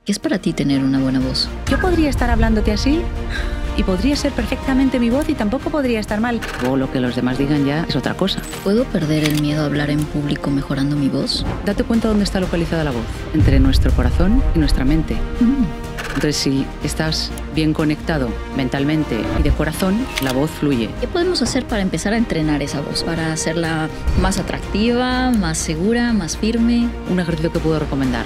¿Qué es para ti tener una buena voz? Yo podría estar hablándote así y podría ser perfectamente mi voz y tampoco podría estar mal. O lo que los demás digan ya es otra cosa. ¿Puedo perder el miedo a hablar en público mejorando mi voz? Date cuenta dónde está localizada la voz, entre nuestro corazón y nuestra mente. Entonces, si estás bien conectado mentalmente y de corazón, la voz fluye. ¿Qué podemos hacer para empezar a entrenar esa voz? Para hacerla más atractiva, más segura, más firme. Un ejercicio que puedo recomendar.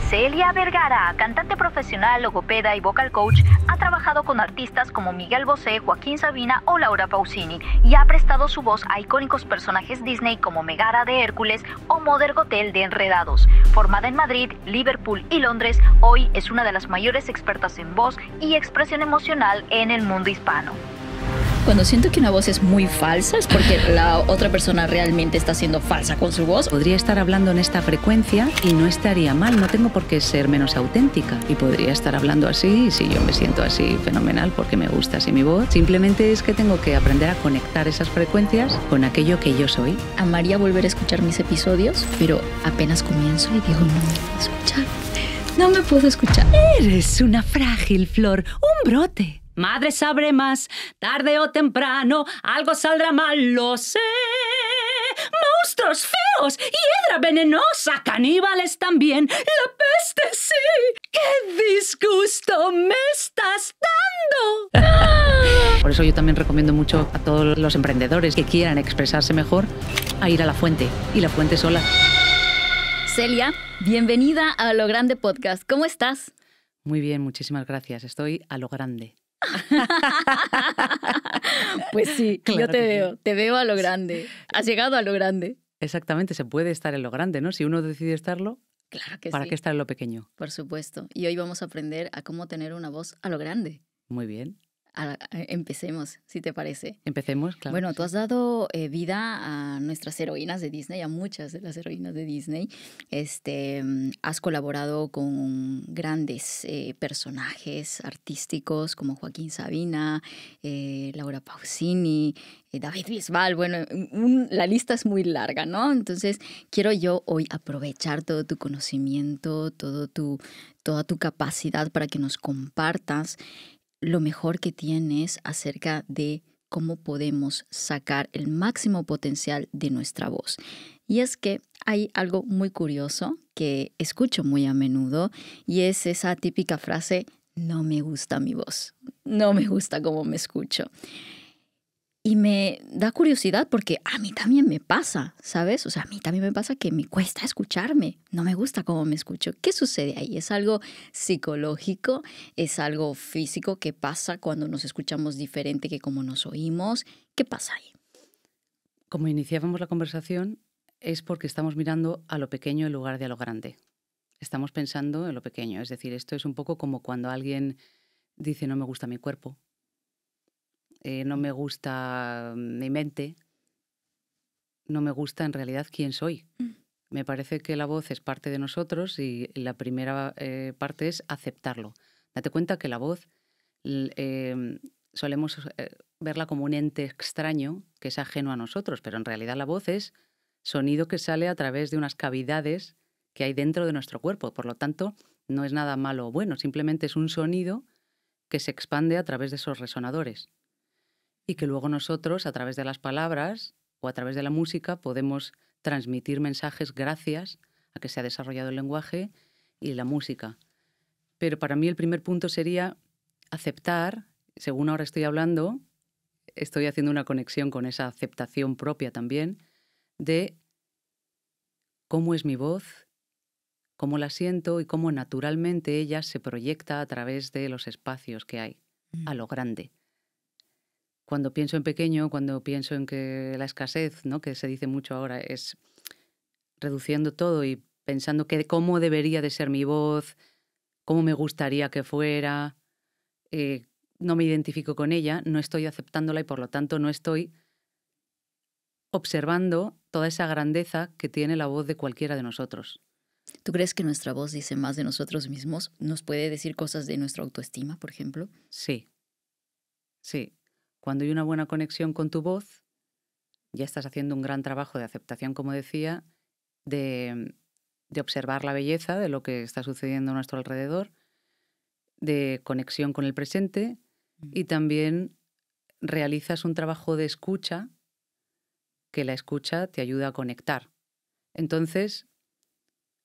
Celia Vergara, cantante profesional, logopeda y vocal coach, ha trabajado con artistas como Miguel Bosé, Joaquín Sabina o Laura Pausini y ha prestado su voz a icónicos personajes Disney como Megara de Hércules o Mother Gothel de Enredados. Formada en Madrid, Liverpool y Londres, hoy es una de las mayores expertas en voz y expresión emocional en el mundo hispano. Cuando siento que una voz es muy falsa, es porque la otra persona realmente está siendo falsa con su voz. Podría estar hablando en esta frecuencia y no estaría mal, no tengo por qué ser menos auténtica. Y podría estar hablando así, y si yo me siento así, fenomenal, porque me gusta así mi voz. Simplemente es que tengo que aprender a conectar esas frecuencias con aquello que yo soy. Amaría volver a escuchar mis episodios, pero apenas comienzo y digo, no me puedo escuchar. No me puedo escuchar. Eres una frágil flor, un brote. Madre sabré más, tarde o temprano, algo saldrá mal, lo sé. Monstruos feos, hiedra venenosa, caníbales también, la peste sí. ¡Qué disgusto me estás dando! Por eso yo también recomiendo mucho a todos los emprendedores que quieran expresarse mejor a ir a la fuente, y la fuente sola. Celia, bienvenida a Lo Grande Podcast. ¿Cómo estás? Muy bien, muchísimas gracias. Estoy a lo grande. Pues sí, Claro yo que sí. te veo a lo grande. Has llegado a lo grande. Exactamente, se puede estar en lo grande, ¿no? Si uno decide estarlo, Claro que ¿para sí. qué estar en lo pequeño? Por supuesto. Y hoy vamos a aprender a cómo tener una voz a lo grande. Muy bien. Empecemos, si te parece. Empecemos, claro. Bueno, que tú sí. has dado vida a nuestras heroínas de Disney, a muchas de las heroínas de Disney. Has colaborado con grandes personajes artísticos como Joaquín Sabina, Laura Pausini, David Bisbal. Bueno, la lista es muy larga, ¿no? Entonces, quiero yo hoy aprovechar todo tu conocimiento, toda tu capacidad para que nos compartas lo mejor que tienes acerca de cómo podemos sacar el máximo potencial de nuestra voz. Y es que hay algo muy curioso que escucho muy a menudo y es esa típica frase, no me gusta mi voz, no me gusta cómo me escucho. Y me da curiosidad porque a mí también me pasa, ¿sabes? O sea, a mí también me pasa que me cuesta escucharme. No me gusta cómo me escucho. ¿Qué sucede ahí? ¿Es algo psicológico? ¿Es algo físico que pasa cuando nos escuchamos diferente que como nos oímos? ¿Qué pasa ahí? Como iniciábamos la conversación, es porque estamos mirando a lo pequeño en lugar de a lo grande. Estamos pensando en lo pequeño. Es decir, esto es un poco como cuando alguien dice no me gusta mi cuerpo, no me gusta mi mente, no me gusta en realidad quién soy. Me parece que la voz es parte de nosotros y la primera parte es aceptarlo. Date cuenta que la voz solemos verla como un ente extraño que es ajeno a nosotros, pero en realidad la voz es sonido que sale a través de unas cavidades que hay dentro de nuestro cuerpo. Por lo tanto, no es nada malo o bueno, simplemente es un sonido que se expande a través de esos resonadores y que luego nosotros, a través de las palabras o a través de la música, podemos transmitir mensajes gracias a que se ha desarrollado el lenguaje y la música. Pero para mí el primer punto sería aceptar, según ahora estoy hablando, estoy haciendo una conexión con esa aceptación propia también, de cómo es mi voz, cómo la siento y cómo naturalmente ella se proyecta a través de los espacios que hay, a lo grande. Cuando pienso en pequeño, cuando pienso en que la escasez, ¿no?, que se dice mucho ahora, es reduciendo todo y pensando que cómo debería de ser mi voz, cómo me gustaría que fuera, no me identifico con ella, no estoy aceptándola y por lo tanto no estoy observando toda esa grandeza que tiene la voz de cualquiera de nosotros. ¿Tú crees que nuestra voz dice más de nosotros mismos? ¿Nos puede decir cosas de nuestra autoestima, por ejemplo? Sí, sí. Cuando hay una buena conexión con tu voz, ya estás haciendo un gran trabajo de aceptación, como decía, de de observar la belleza de lo que está sucediendo a nuestro alrededor, de conexión con el presente, y también realizas un trabajo de escucha, que la escucha te ayuda a conectar. Entonces,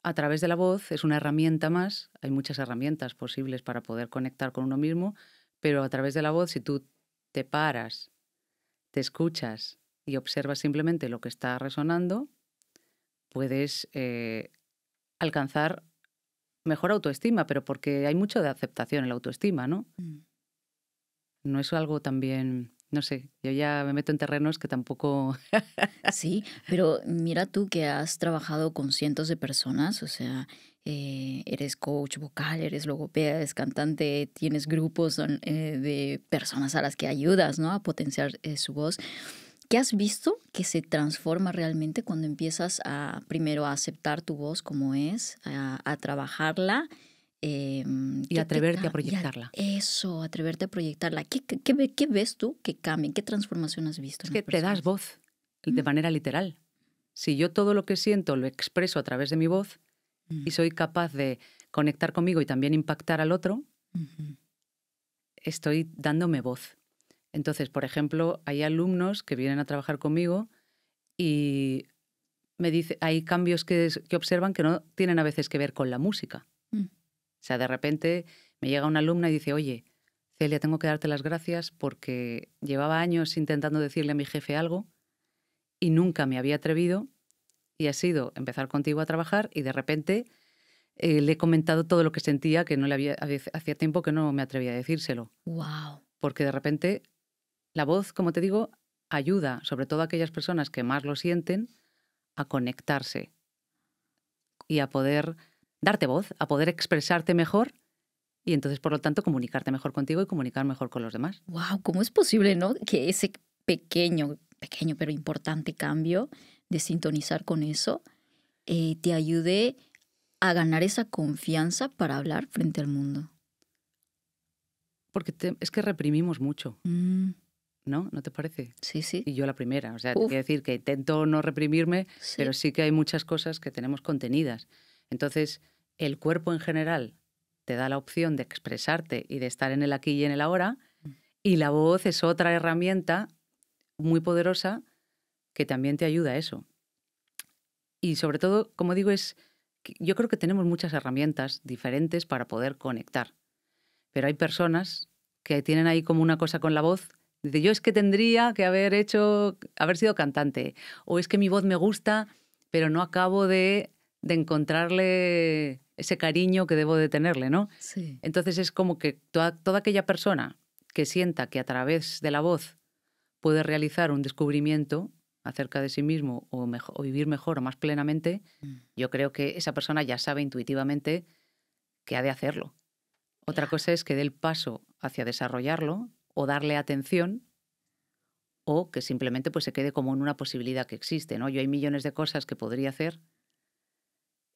a través de la voz es una herramienta más, hay muchas herramientas posibles para poder conectar con uno mismo, pero a través de la voz, si tú te paras, te escuchas y observas simplemente lo que está resonando, puedes alcanzar mejor autoestima, pero porque hay mucho de aceptación en la autoestima, ¿no? No es algo también, no sé, yo ya me meto en terrenos que tampoco... Sí, pero mira tú que has trabajado con cientos de personas, o sea, eres coach vocal, eres logopeda, eres cantante, tienes grupos de personas a las que ayudas, ¿no? A potenciar su voz. ¿Qué has visto que se transforma realmente cuando empiezas primero a aceptar tu voz como es, a trabajarla? Y atreverte a proyectarla. Eso, atreverte a proyectarla. ¿Qué ves tú que cambie? ¿Qué transformación has visto? Es que te das voz de manera literal. Si yo todo lo que siento lo expreso a través de mi voz y soy capaz de conectar conmigo y también impactar al otro, estoy dándome voz. Entonces, por ejemplo, hay alumnos que vienen a trabajar conmigo y me dice, hay cambios que observan que no tienen a veces que ver con la música. O sea, de repente me llega una alumna y dice, oye, Celia, tengo que darte las gracias porque llevaba años intentando decirle a mi jefe algo y nunca me había atrevido, y ha sido empezar contigo a trabajar y de repente le he comentado todo lo que sentía, que no le hacía tiempo que no me atrevía a decírselo. Wow. Porque de repente la voz, como te digo, ayuda, sobre todo a aquellas personas que más lo sienten, a conectarse y a poder darte voz, a poder expresarte mejor y entonces, por lo tanto, comunicarte mejor contigo y comunicar mejor con los demás. Wow, ¿cómo es posible, no? Que ese pequeño pero importante cambio de sintonizar con eso te ayude a ganar esa confianza para hablar frente al mundo. Porque es que reprimimos mucho, ¿no? ¿No te parece? Sí, sí. Y yo la primera. O sea, te quiero decir que intento no reprimirme, sí, pero sí que hay muchas cosas que tenemos contenidas. Entonces, el cuerpo en general te da la opción de expresarte y de estar en el aquí y en el ahora, y la voz es otra herramienta muy poderosa que también te ayuda a eso. Y sobre todo, como digo, yo creo que tenemos muchas herramientas diferentes para poder conectar. Pero hay personas que tienen ahí como una cosa con la voz. Dice, yo es que tendría que haber sido cantante. O es que mi voz me gusta, pero no acabo de encontrarle ese cariño que debo de tenerle, ¿no? Sí. Entonces es como que toda aquella persona que sienta que a través de la voz puede realizar un descubrimiento acerca de sí mismo o vivir mejor o más plenamente, yo creo que esa persona ya sabe intuitivamente que ha de hacerlo. Otra cosa es que dé el paso hacia desarrollarlo o darle atención, o que simplemente pues se quede como en una posibilidad que existe, ¿no? Yo hay millones de cosas que podría hacer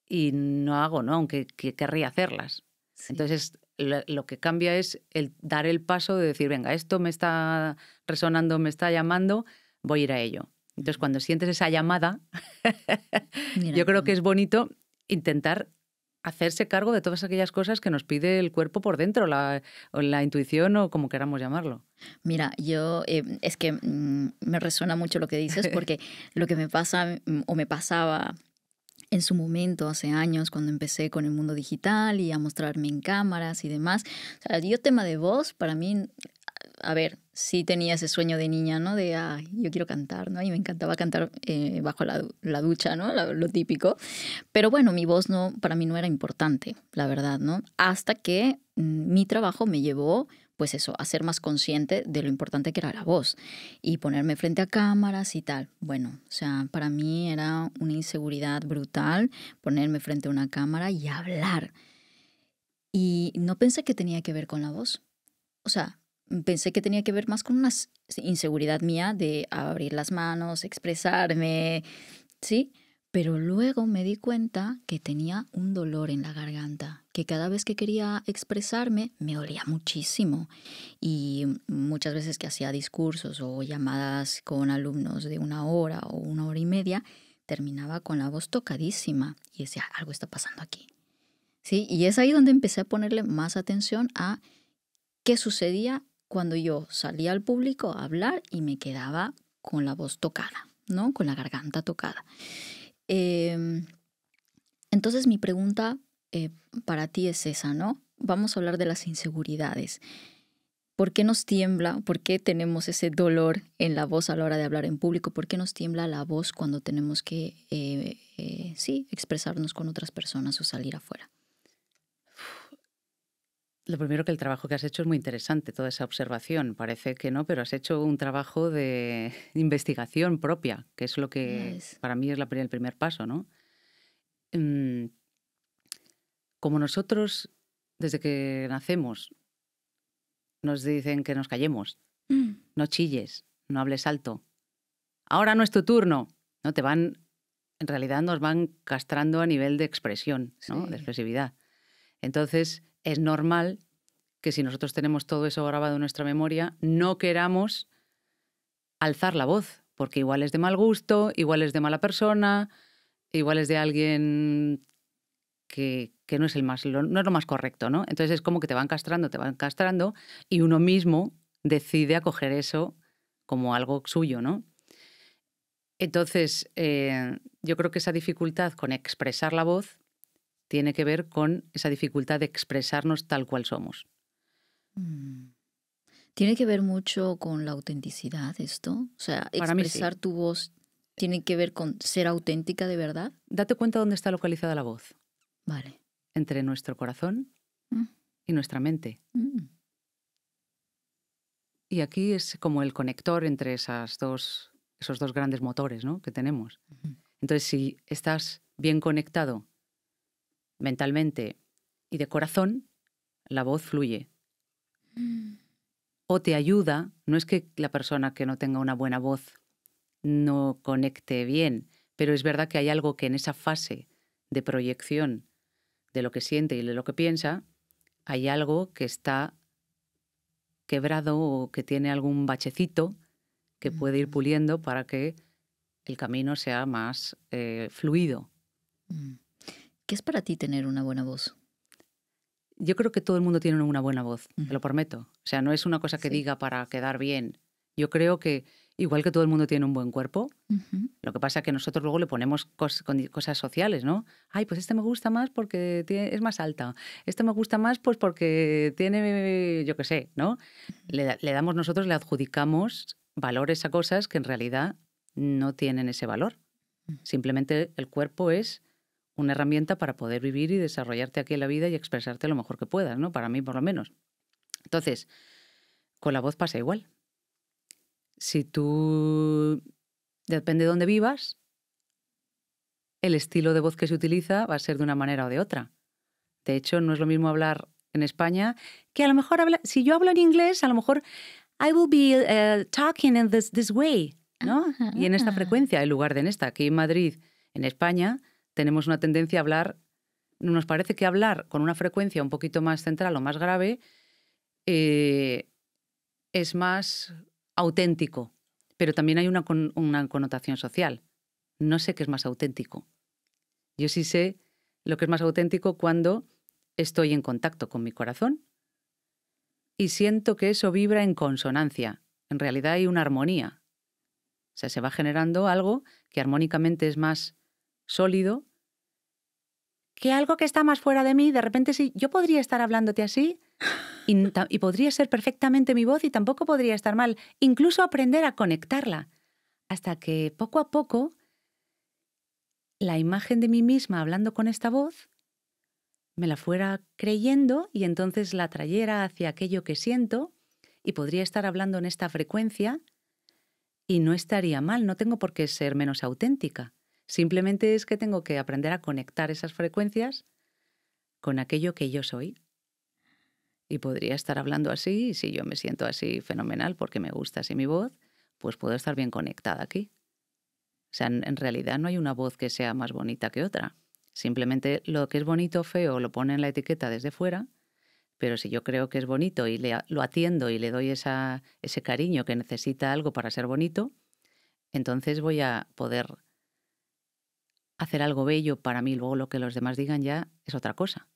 y no hago, ¿no? Aunque querría hacerlas. Sí. Entonces, lo que cambia es el dar el paso de decir, venga, esto me está resonando, me está llamando, voy a ir a ello. Entonces, cuando sientes esa llamada, yo creo que es bonito intentar hacerse cargo de todas aquellas cosas que nos pide el cuerpo por dentro, o la intuición, o como queramos llamarlo. Mira, yo es que me resuena mucho lo que dices, porque lo que me pasa o me pasaba en su momento, hace años, cuando empecé con el mundo digital y a mostrarme en cámaras y demás. O sea, yo tema de voz, para mí, a ver, sí tenía ese sueño de niña, ¿no? De, yo quiero cantar, ¿no? Y me encantaba cantar bajo la ducha, ¿no? Lo típico. Pero bueno, mi voz para mí no era importante, la verdad, ¿no? Hasta que mi trabajo me llevó, pues eso, a ser más consciente de lo importante que era la voz y ponerme frente a cámaras y tal. Bueno, o sea, para mí era una inseguridad brutal ponerme frente a una cámara y hablar. Y no pensé que tenía que ver con la voz. O sea, pensé que tenía que ver más con una inseguridad mía de abrir las manos, expresarme, ¿sí? Pero luego me di cuenta que tenía un dolor en la garganta, que cada vez que quería expresarme me olía muchísimo. Y muchas veces que hacía discursos o llamadas con alumnos de 1 hora o 1 hora y media, terminaba con la voz tocadísima y decía, algo está pasando aquí. ¿Sí? Y es ahí donde empecé a ponerle más atención a qué sucedía cuando yo salía al público a hablar y me quedaba con la voz tocada, ¿no? Con la garganta tocada. Entonces mi pregunta para ti es esa, ¿no? Vamos a hablar de las inseguridades. ¿Por qué nos tiembla? ¿Por qué tenemos ese dolor en la voz a la hora de hablar en público? ¿Por qué nos tiembla la voz cuando tenemos que, sí, expresarnos con otras personas o salir afuera? Lo primero, que el trabajo que has hecho es muy interesante, toda esa observación. Parece que no, pero has hecho un trabajo de investigación propia, que es lo que para mí es el primer paso, ¿no? Como nosotros, desde que nacemos, nos dicen que nos callemos, no chilles, no hables alto. Ahora no es tu turno. No te van, en realidad nos van castrando a nivel de expresión, ¿no? De expresividad. Entonces, es normal que si nosotros tenemos todo eso grabado en nuestra memoria, no queramos alzar la voz, porque igual es de mal gusto, igual es de mala persona, igual es de alguien que no es no es lo más correcto, ¿no? Entonces es como que te van castrando y uno mismo decide acoger eso como algo suyo, ¿no? Entonces, yo creo que esa dificultad con expresar la voz tiene que ver con esa dificultad de expresarnos tal cual somos. ¿Tiene que ver mucho con la autenticidad esto? O sea, para expresar tu voz tiene que ver con ser auténtica de verdad. Date cuenta dónde está localizada la voz. Vale. Entre nuestro corazón y nuestra mente. Y aquí es como el conector entre esos dos grandes motores, ¿no? Que tenemos. Entonces, si estás bien conectado mentalmente y de corazón, la voz fluye. O te ayuda, no es que la persona que no tenga una buena voz no conecte bien, pero es verdad que hay algo que en esa fase de proyección de lo que siente y de lo que piensa, hay algo que está quebrado o que tiene algún bachecito que puede ir puliendo para que el camino sea más fluido. ¿Qué es para ti tener una buena voz? Yo creo que todo el mundo tiene una buena voz, te lo prometo. O sea, no es una cosa que diga para quedar bien. Yo creo que igual que todo el mundo tiene un buen cuerpo, lo que pasa es que nosotros luego le ponemos cosas sociales, ¿no? Ay, pues este me gusta más porque es más alta. Este me gusta más pues porque tiene, yo qué sé, ¿no? Nosotros le adjudicamos valores a cosas que en realidad no tienen ese valor. Simplemente el cuerpo es una herramienta para poder vivir y desarrollarte aquí en la vida y expresarte lo mejor que puedas, ¿no? Para mí, por lo menos. Entonces, con la voz pasa igual. Si tú, depende de dónde vivas, el estilo de voz que se utiliza va a ser de una manera o de otra. De hecho, no es lo mismo hablar en España que a lo mejor si yo hablo en inglés, a lo mejor I will be talking in this way, ¿no? Y en esta frecuencia, en lugar de en esta. Aquí en Madrid, en España, tenemos una tendencia a hablar, nos parece que hablar con una frecuencia un poquito más central o más grave es más auténtico, pero también hay una connotación social. No sé qué es más auténtico. Yo sí sé lo que es más auténtico cuando estoy en contacto con mi corazón y siento que eso vibra en consonancia. En realidad hay una armonía. O sea, se va generando algo que armónicamente es más sólido que algo que está más fuera de mí. De repente sí, yo podría estar hablándote así y podría ser perfectamente mi voz y tampoco podría estar mal. Incluso aprender a conectarla hasta que poco a poco la imagen de mí misma hablando con esta voz me la fuera creyendo y entonces la trayera hacia aquello que siento y podría estar hablando en esta frecuencia y no estaría mal, no tengo por qué ser menos auténtica. Simplemente es que tengo que aprender a conectar esas frecuencias con aquello que yo soy. Y podría estar hablando así, y si yo me siento así fenomenal porque me gusta así mi voz, pues puedo estar bien conectada aquí. O sea, en realidad no hay una voz que sea más bonita que otra. Simplemente lo que es bonito o feo lo pone en la etiqueta desde fuera, pero si yo creo que es bonito y lo atiendo y le doy ese cariño que necesita algo para ser bonito, entonces voy a poder hacer algo bello para mí, luego lo que los demás digan ya es otra cosa.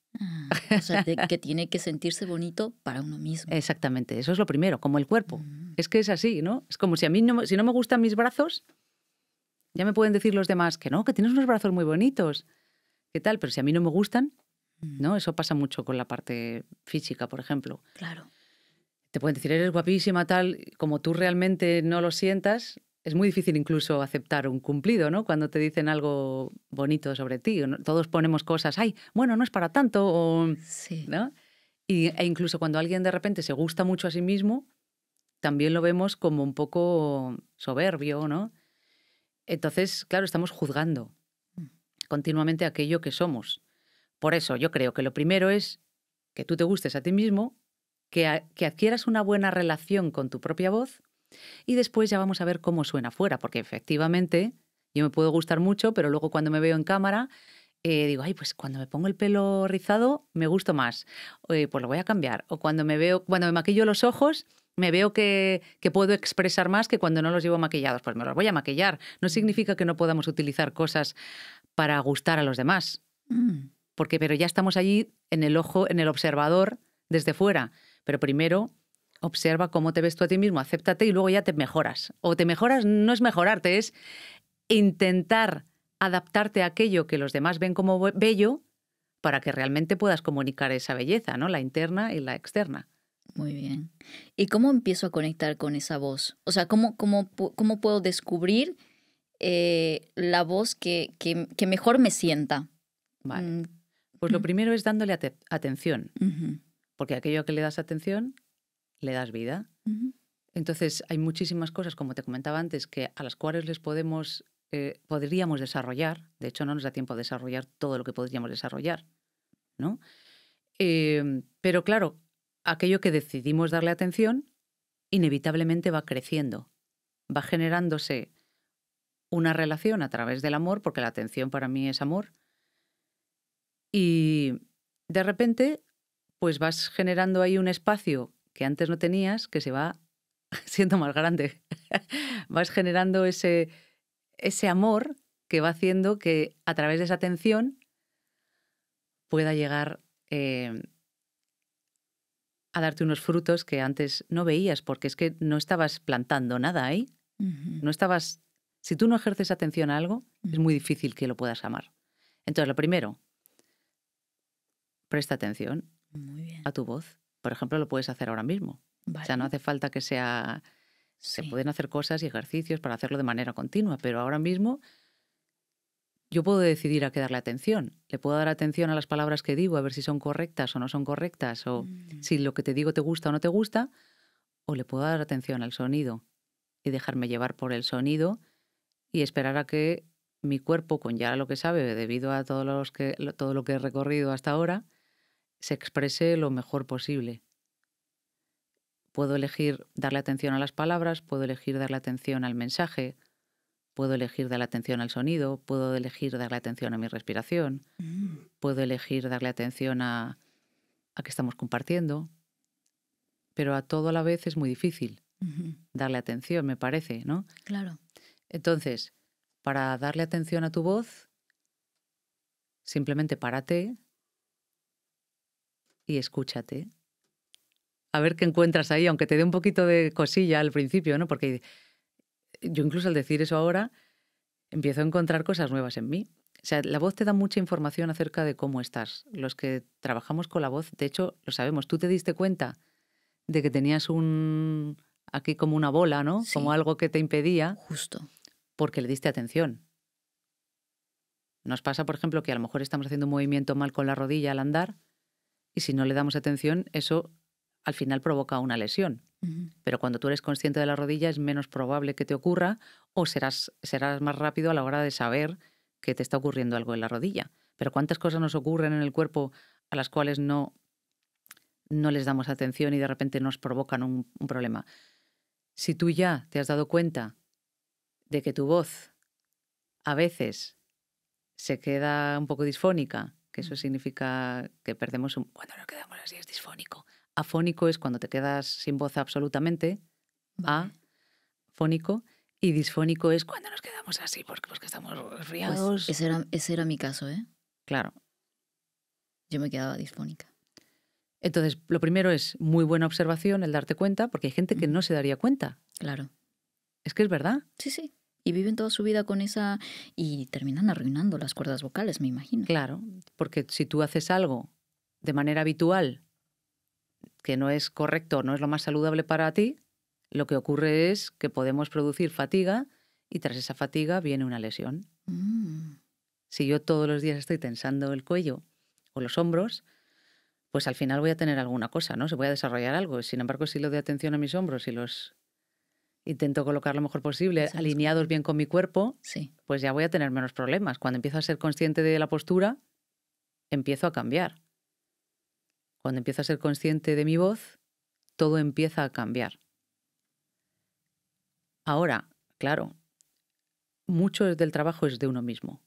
O sea, que tiene que sentirse bonito para uno mismo. Exactamente, eso es lo primero, como el cuerpo. Mm. Es que es así, ¿no? Es como si a mí si no me gustan mis brazos, ya me pueden decir los demás que no, que tienes unos brazos muy bonitos, ¿qué tal? Pero si a mí no me gustan, ¿no? Eso pasa mucho con la parte física, por ejemplo. Claro. Te pueden decir, eres guapísima, tal, como tú realmente no lo sientas, es muy difícil incluso aceptar un cumplido, ¿no? Cuando te dicen algo bonito sobre ti. Todos ponemos cosas, ay, bueno, no es para tanto, o, Sí. ¿no? E incluso cuando alguien de repente se gusta mucho a sí mismo, también lo vemos como un poco soberbio, ¿no? Entonces, claro, estamos juzgando continuamente aquello que somos. Por eso yo creo que lo primero es que tú te gustes a ti mismo, que adquieras una buena relación con tu propia voz y después ya vamos a ver cómo suena fuera, porque efectivamente yo me puedo gustar mucho, pero luego cuando me veo en cámara digo, ay, pues cuando me pongo el pelo rizado me gusto más, pues lo voy a cambiar. O cuando me maquillo los ojos, me veo que puedo expresar más que cuando no los llevo maquillados, pues me los voy a maquillar. No significa que no podamos utilizar cosas para gustar a los demás. Pero ya estamos allí en el ojo, en el observador, desde fuera. Pero primero observa cómo te ves tú a ti mismo, acéptate y luego ya te mejoras. O te mejoras, no es mejorarte, es intentar adaptarte a aquello que los demás ven como bello para que realmente puedas comunicar esa belleza, ¿no? La interna y la externa. Muy bien. ¿Y cómo empiezo a conectar con esa voz? O sea, ¿cómo puedo descubrir la voz que mejor me sienta? Vale. Pues lo primero es dándole atención, Uh-huh. porque aquello que le das atención, le das vida. Uh-huh. Entonces, hay muchísimas cosas, como te comentaba antes, a las cuales les podríamos desarrollar. De hecho, no nos da tiempo a desarrollar todo lo que podríamos desarrollar, ¿no? Pero claro, aquello que decidimos darle atención, inevitablemente va creciendo, va generándose una relación a través del amor, porque la atención para mí es amor, y de repente pues vas generando ahí un espacio que antes no tenías, que se va siendo más grande. Vas generando ese amor que va haciendo que a través de esa atención pueda llegar a darte unos frutos que antes no veías, porque es que no estabas plantando nada ahí. Uh-huh. No estabas... Si tú no ejerces atención a algo, es muy difícil que lo puedas amar. Entonces, lo primero, presta atención a tu voz. Por ejemplo, lo puedes hacer ahora mismo. Vale. O sea, no hace falta que sea... Sí. Se pueden hacer cosas y ejercicios para hacerlo de manera continua, pero ahora mismo yo puedo decidir a qué darle atención. Le puedo dar atención a las palabras que digo, a ver si son correctas o no son correctas, o si lo que te digo te gusta o no te gusta, o le puedo dar atención al sonido y dejarme llevar por el sonido y esperar a que mi cuerpo, con ya lo que sabe, debido a todo lo que he recorrido hasta ahora, se exprese lo mejor posible. Puedo elegir darle atención a las palabras, puedo elegir darle atención al mensaje, puedo elegir darle atención al sonido, puedo elegir darle atención a mi respiración, puedo elegir darle atención a que estamos compartiendo, pero a todo a la vez es muy difícil darle atención, me parece, ¿no? Claro. Entonces, para darle atención a tu voz, simplemente párate y escúchate. A ver qué encuentras ahí, aunque te dé un poquito de cosilla al principio, ¿no? Porque yo incluso al decir eso ahora empiezo a encontrar cosas nuevas en mí. O sea, la voz te da mucha información acerca de cómo estás. Los que trabajamos con la voz, de hecho, lo sabemos. Tú te diste cuenta de que tenías aquí como una bola, ¿no? Sí. Como algo que te impedía. Justo. Porque le diste atención. Nos pasa, por ejemplo, que a lo mejor estamos haciendo un movimiento mal con la rodilla al andar y si no le damos atención, eso al final provoca una lesión. Pero cuando tú eres consciente de la rodilla es menos probable que te ocurra o serás más rápido a la hora de saber que te está ocurriendo algo en la rodilla. Pero ¿cuántas cosas nos ocurren en el cuerpo a las cuales no les damos atención y de repente nos provocan un problema? Si tú ya te has dado cuenta de que tu voz a veces se queda un poco disfónica, que eso significa que perdemos cuando nos quedamos así es disfónico. Afónico es cuando te quedas sin voz absolutamente, Vale. afónico, Y disfónico es cuando nos quedamos así, porque pues que estamos resfriados. Pues ese era mi caso, ¿eh? Claro. Yo me quedaba disfónica. Entonces, lo primero es muy buena observación, el darte cuenta, porque hay gente que no se daría cuenta. Claro. Es que es verdad. Sí, sí. Y viven toda su vida con esa... Y terminan arruinando las cuerdas vocales, me imagino. Claro, porque si tú haces algo de manera habitual que no es correcto, no es lo más saludable para ti, lo que ocurre es que podemos producir fatiga y tras esa fatiga viene una lesión. Si yo todos los días estoy tensando el cuello o los hombros, pues al final voy a tener alguna cosa, ¿no? Se voy a desarrollar algo. Sin embargo, si lo de atención a mis hombros y los intento colocar lo mejor posible, alineados bien con mi cuerpo, sí, pues ya voy a tener menos problemas. Cuando empiezo a ser consciente de la postura, empiezo a cambiar. Cuando empiezo a ser consciente de mi voz, todo empieza a cambiar. Ahora, claro, mucho del trabajo es de uno mismo.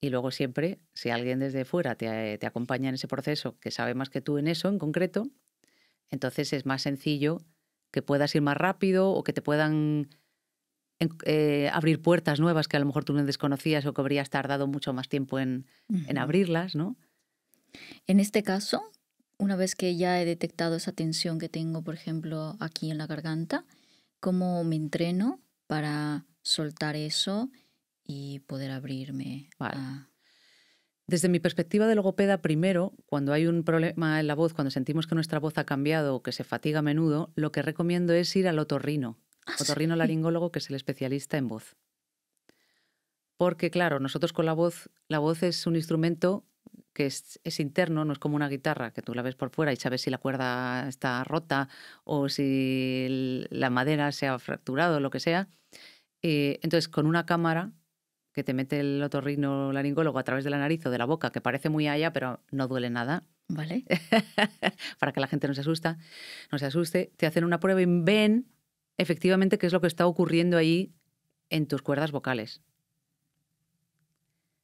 Y luego siempre, si alguien desde fuera te acompaña en ese proceso, que sabe más que tú en eso en concreto, entonces es más sencillo que puedas ir más rápido o que te puedan abrir puertas nuevas que a lo mejor tú no desconocías o que habrías tardado mucho más tiempo en abrirlas, ¿no? En este caso, una vez que ya he detectado esa tensión que tengo, por ejemplo, aquí en la garganta, ¿cómo me entreno para soltar eso y poder abrirme? Vale. Desde mi perspectiva de logopeda, primero, cuando hay un problema en la voz, cuando sentimos que nuestra voz ha cambiado o que se fatiga a menudo, lo que recomiendo es ir al otorrino. Otorrinolaringólogo, que es el especialista en voz. Porque, claro, nosotros con la voz es un instrumento que es interno, no es como una guitarra, que tú la ves por fuera y sabes si la cuerda está rota o si la madera se ha fracturado o lo que sea. Entonces, con una cámara que te mete el otorrinolaringólogo a través de la nariz o de la boca, que parece muy allá, pero no duele nada. Vale. Para que la gente no se asuste, te hacen una prueba y ven efectivamente qué es lo que está ocurriendo ahí en tus cuerdas vocales.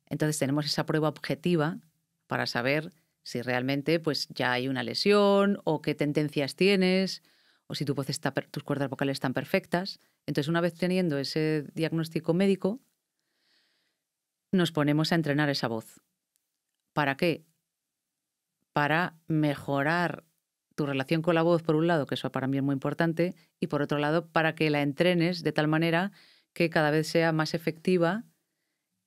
Entonces tenemos esa prueba objetiva para saber si realmente pues, ya hay una lesión o qué tendencias tienes o si tus cuerdas vocales están perfectas. Entonces, una vez teniendo ese diagnóstico médico, nos ponemos a entrenar esa voz. ¿Para qué? Para mejorar tu relación con la voz, por un lado, que eso para mí es muy importante, y por otro lado, para que la entrenes de tal manera que cada vez sea más efectiva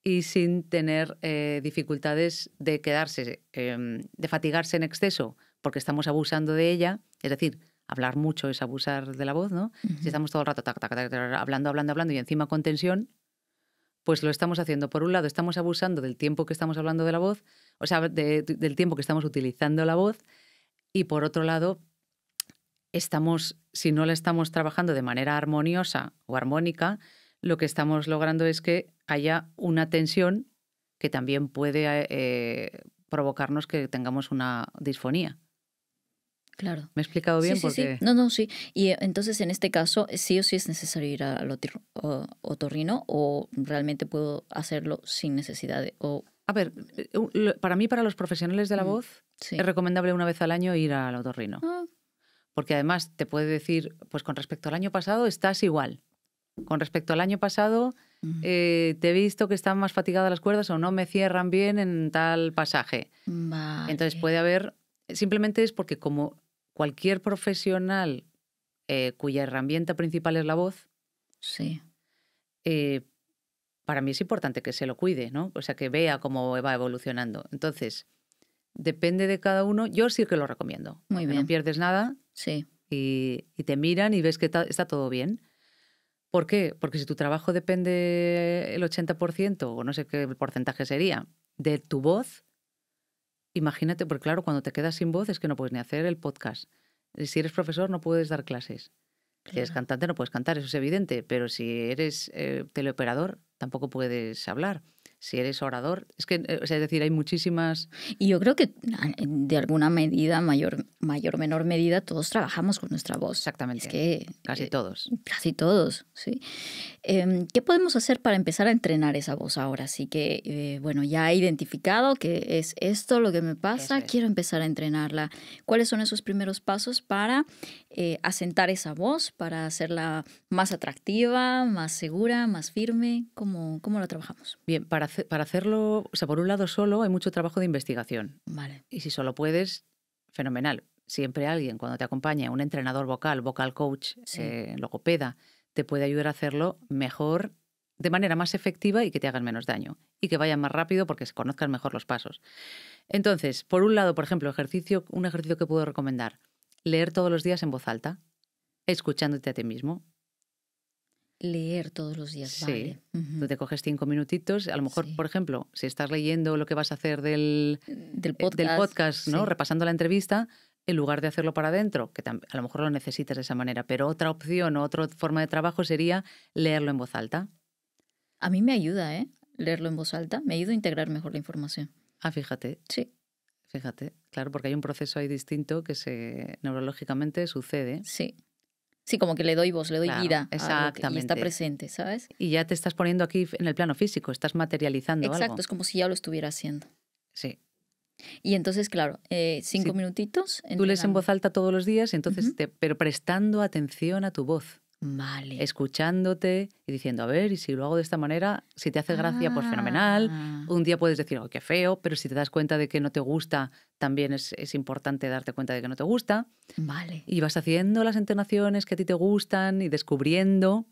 y sin tener dificultades de quedarse, de fatigarse en exceso, porque estamos abusando de ella. Es decir, hablar mucho es abusar de la voz, ¿no? Si estamos todo el rato hablando y encima con tensión, pues lo estamos haciendo. Por un lado, estamos abusando del tiempo que estamos hablando de la voz, o sea, del tiempo que estamos utilizando la voz, y por otro lado, si no la estamos trabajando de manera armoniosa o armónica, lo que estamos logrando es que haya una tensión que también puede provocarnos que tengamos una disfonía. Claro. ¿Me he explicado bien? Sí, porque... sí. No, sí. Y entonces, en este caso, ¿sí o sí es necesario ir al otorrino o realmente puedo hacerlo sin necesidad de...? A ver, para mí, para los profesionales de la voz, es recomendable una vez al año ir al otorrino. Porque además te puede decir, pues con respecto al año pasado estás igual. Con respecto al año pasado, te he visto que están más fatigadas las cuerdas o no me cierran bien en tal pasaje. Vale. Entonces puede haber... Simplemente es porque como cualquier profesional cuya herramienta principal es la voz, sí. Para mí es importante que se lo cuide, ¿no? O sea, que vea cómo va evolucionando. Entonces, depende de cada uno. Yo sí que lo recomiendo. Muy bien. No pierdes nada. Sí. Y te miran y ves que está todo bien. ¿Por qué? Porque si tu trabajo depende el 80%, o no sé qué porcentaje sería, de tu voz, imagínate, porque claro, cuando te quedas sin voz es que no puedes ni hacer el podcast. Si eres profesor no puedes dar clases. Claro. Si eres cantante no puedes cantar, eso es evidente. Pero si eres teleoperador tampoco puedes hablar. Si eres orador, es que, o sea, es decir, hay muchísimas... Y yo creo que de alguna medida, mayor o menor medida, todos trabajamos con nuestra voz. Exactamente. Es que Casi todos. Casi todos, sí. ¿Qué podemos hacer para empezar a entrenar esa voz ahora? Así que, bueno, ya he identificado que es esto lo que me pasa, quiero empezar a entrenarla. ¿Cuáles son esos primeros pasos para asentar esa voz, para hacerla más atractiva, más segura, más firme? ¿Cómo la trabajamos? Bien, para hacerlo, o sea, por un lado solo hay mucho trabajo de investigación. Vale. Y si solo puedes, fenomenal. Siempre alguien, cuando te acompaña, un entrenador vocal, vocal coach, logopeda, te puede ayudar a hacerlo mejor, de manera más efectiva y que te hagas menos daño. Y que vayan más rápido porque se conozcan mejor los pasos. Entonces, por un lado, por ejemplo, un ejercicio que puedo recomendar, leer todos los días en voz alta, escuchándote a ti mismo. Leer todos los días, sí. Vale. Tú te coges 5 minutitos, a lo mejor, por ejemplo, si estás leyendo lo que vas a hacer del podcast, ¿no? Repasando la entrevista, en lugar de hacerlo para adentro, que a lo mejor lo necesitas de esa manera, pero otra opción o otra forma de trabajo sería leerlo en voz alta. A mí me ayuda, leerlo en voz alta, me ayuda a integrar mejor la información. Ah, fíjate. Sí. Fíjate, claro, porque hay un proceso ahí distinto que neurológicamente sucede. Sí. Sí, como que le doy voz, le doy vida. Exactamente. Y está presente, ¿sabes? Y ya te estás poniendo aquí en el plano físico, estás materializando algo. Exacto, es como si ya lo estuviera haciendo. Sí. Y entonces, claro, 5 minutitos. Tú lees en voz alta todos los días, entonces pero prestando atención a tu voz. Vale. Escuchándote y diciendo, a ver, y si lo hago de esta manera, si te hace gracia, pues fenomenal. Un día puedes decir, oh, qué feo, pero si te das cuenta de que no te gusta, también es importante darte cuenta de que no te gusta. Vale. Y vas haciendo las entonaciones que a ti te gustan y descubriendo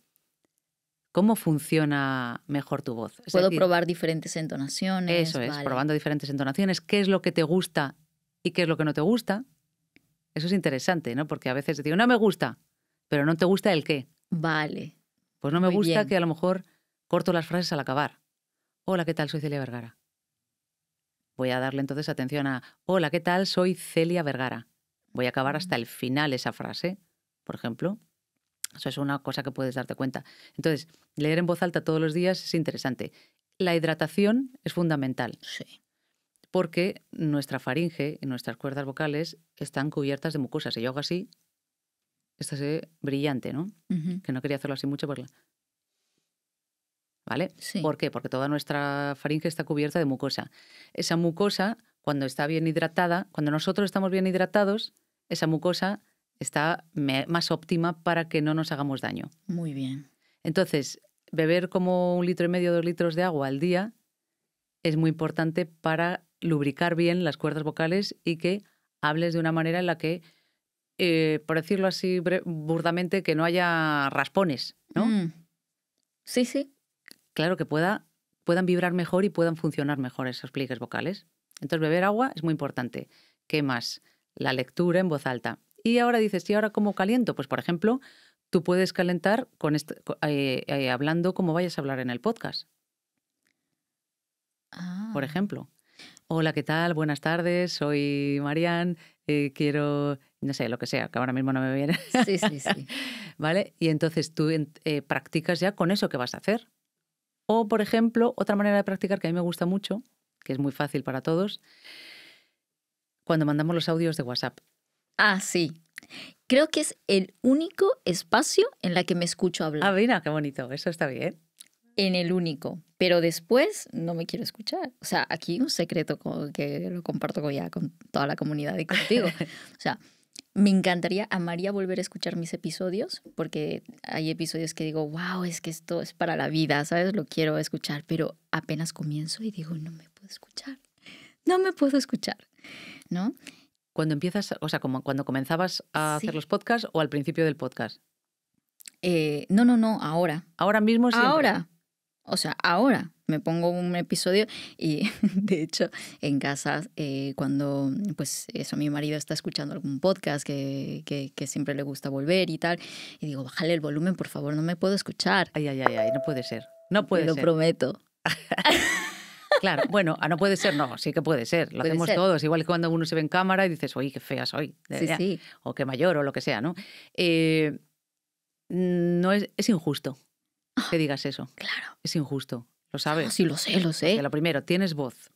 cómo funciona mejor tu voz. Puedo probar diferentes entonaciones. Eso es, probando diferentes entonaciones, qué es lo que te gusta y qué es lo que no te gusta. Eso es interesante, ¿no? Porque a veces te digo, no me gusta, pero no te gusta el qué. Vale. Pues no me gusta que a lo mejor corto las frases al acabar. Hola, ¿qué tal? Soy Celia Vergara. Voy a darle entonces atención a, hola, ¿qué tal? Soy Celia Vergara. Voy a acabar hasta el final esa frase, por ejemplo. Eso es una cosa que puedes darte cuenta. Entonces, leer en voz alta todos los días es interesante. La hidratación es fundamental. Sí. Porque nuestra faringe y nuestras cuerdas vocales están cubiertas de mucosas. Si yo hago así, esta es brillante, ¿no? Que no quería hacerlo así mucho. ¿Vale? Sí. ¿Por qué? Porque toda nuestra faringe está cubierta de mucosa. Esa mucosa, cuando está bien hidratada, cuando nosotros estamos bien hidratados, esa mucosa está más óptima para que no nos hagamos daño. Muy bien. Entonces, beber como 1,5 litros, 2 litros de agua al día es muy importante para lubricar bien las cuerdas vocales y que hables de una manera en la que, por decirlo así burdamente, que no haya raspones, ¿no? Sí, sí. Claro, que puedan vibrar mejor y puedan funcionar mejor esos pliegues vocales. Entonces, beber agua es muy importante. ¿Qué más? La lectura en voz alta. Y ahora dices, ¿y ahora cómo caliento? Pues, por ejemplo, tú puedes calentar hablando como vayas a hablar en el podcast. Por ejemplo. Hola, ¿qué tal? Buenas tardes, soy Marian, quiero, no sé, lo que sea, que ahora mismo no me viene. Sí, sí, sí. ¿Vale? Y entonces tú practicas ya con eso que vas a hacer. O, por ejemplo, otra manera de practicar que a mí me gusta mucho, que es muy fácil para todos, cuando mandamos los audios de WhatsApp. Ah, sí. Creo que es el único espacio en la que me escucho hablar. Ah, mira, qué bonito, eso está bien. En el único, pero después no me quiero escuchar. O sea, aquí un secreto que lo comparto con toda la comunidad y contigo. O sea, me encantaría, amaría volver a escuchar mis episodios, porque hay episodios que digo, wow, es que esto es para la vida, ¿sabes? Lo quiero escuchar, pero apenas comienzo y digo, no me puedo escuchar. No me puedo escuchar, ¿no? Cuando empiezas, o sea, como cuando comenzabas a hacer los podcasts o al principio del podcast. No, ahora. Ahora mismo siempre. Ahora. O sea, ahora me pongo un episodio y de hecho en casa cuando pues eso mi marido está escuchando algún podcast que siempre le gusta volver y tal y digo, bájale el volumen por favor, no me puedo escuchar. Ay, no puede ser. No puede ser. Te lo prometo. Claro, bueno, no puede ser, no, sí que puede ser, lo hacemos todos, igual que cuando uno se ve en cámara y dices, oye, qué fea soy, sí. O qué mayor o lo que sea, ¿no? No es injusto que digas eso. Claro. Es injusto. ¿Lo sabes? Sí, lo sé, lo sé. Porque lo primero, tienes voz.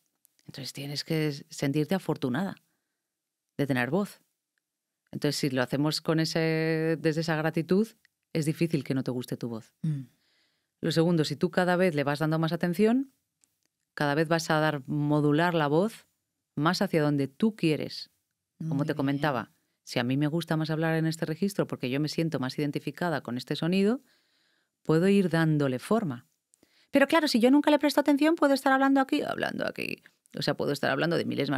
Entonces tienes que sentirte afortunada de tener voz. Entonces, si lo hacemos desde esa gratitud, es difícil que no te guste tu voz. Lo segundo, si tú cada vez le vas dando más atención, cada vez vas a modular la voz más hacia donde tú quieres. Como te comentaba, si a mí me gusta más hablar en este registro porque yo me siento más identificada con este sonido, puedo ir dándole forma. Pero claro, si yo nunca le presto atención, puedo estar hablando aquí. O sea, puedo estar hablando de miles de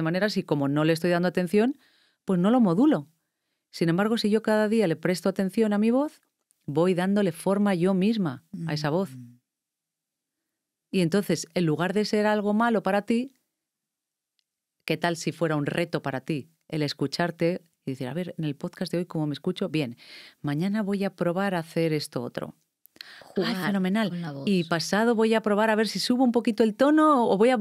maneras y como no le estoy dando atención, pues no lo modulo. Sin embargo, si yo cada día le presto atención a mi voz, voy dándole forma yo misma a esa voz. Y entonces, en lugar de ser algo malo para ti, ¿qué tal si fuera un reto para ti el escucharte y decir, a ver, en el podcast de hoy, ¿cómo me escucho? Bien, mañana voy a probar a hacer esto otro. Jugar fenomenal. con la voz. Y pasado voy a probar a ver si subo un poquito el tono o voy a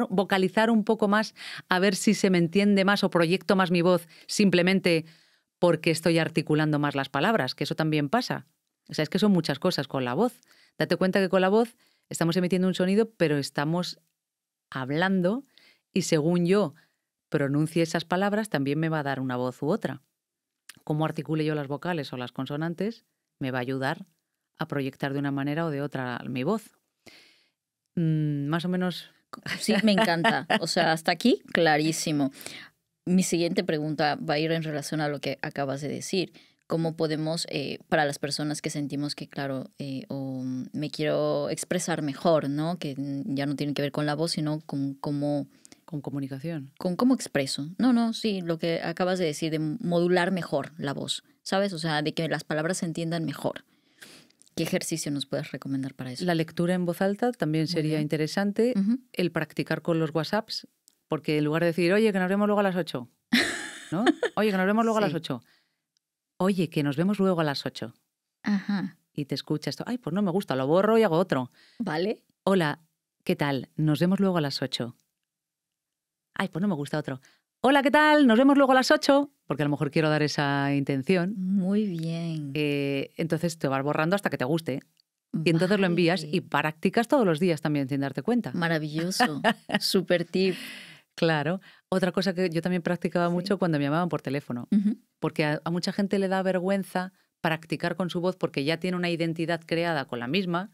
vocalizar un poco más, a ver si se me entiende más o proyecto más mi voz simplemente porque estoy articulando más las palabras, que eso también pasa. O sea, es que son muchas cosas con la voz. Date cuenta que con la voz estamos emitiendo un sonido, pero estamos hablando y según yo pronuncie esas palabras, también me va a dar una voz u otra. Cómo articule yo las vocales o las consonantes me va a ayudar a proyectar de una manera o de otra mi voz. Más o menos... Sí, me encanta. O sea, hasta aquí, clarísimo. Mi siguiente pregunta va a ir en relación a lo que acabas de decir. ¿Cómo podemos, para las personas que sentimos que, claro, o me quiero expresar mejor, ¿no? Que ya no tiene que ver con la voz, sino con cómo... Con comunicación. Con cómo expreso. No, sí, lo que acabas de decir, de modular mejor la voz, ¿sabes? O sea, de que las palabras se entiendan mejor. ¿Qué ejercicio nos puedes recomendar para eso? La lectura en voz alta también sería interesante. El practicar con los WhatsApps, porque en lugar de decir, oye, que nos vemos luego a las 8, ¿no? Oye, que nos vemos luego a las 8. Oye, que nos vemos luego a las 8. Ajá. Y te escucha esto. Ay, pues no me gusta, lo borro y hago otro. Vale. Hola, ¿qué tal? Nos vemos luego a las 8. Ay, pues no me gusta otro. Hola, ¿qué tal? Nos vemos luego a las 8, porque a lo mejor quiero dar esa intención. Muy bien. Entonces te vas borrando hasta que te guste. Y entonces lo envías y practicas todos los días también sin darte cuenta. Maravilloso. Súper tip. Claro. Otra cosa que yo también practicaba mucho cuando me llamaban por teléfono. Porque a mucha gente le da vergüenza practicar con su voz porque ya tiene una identidad creada con la misma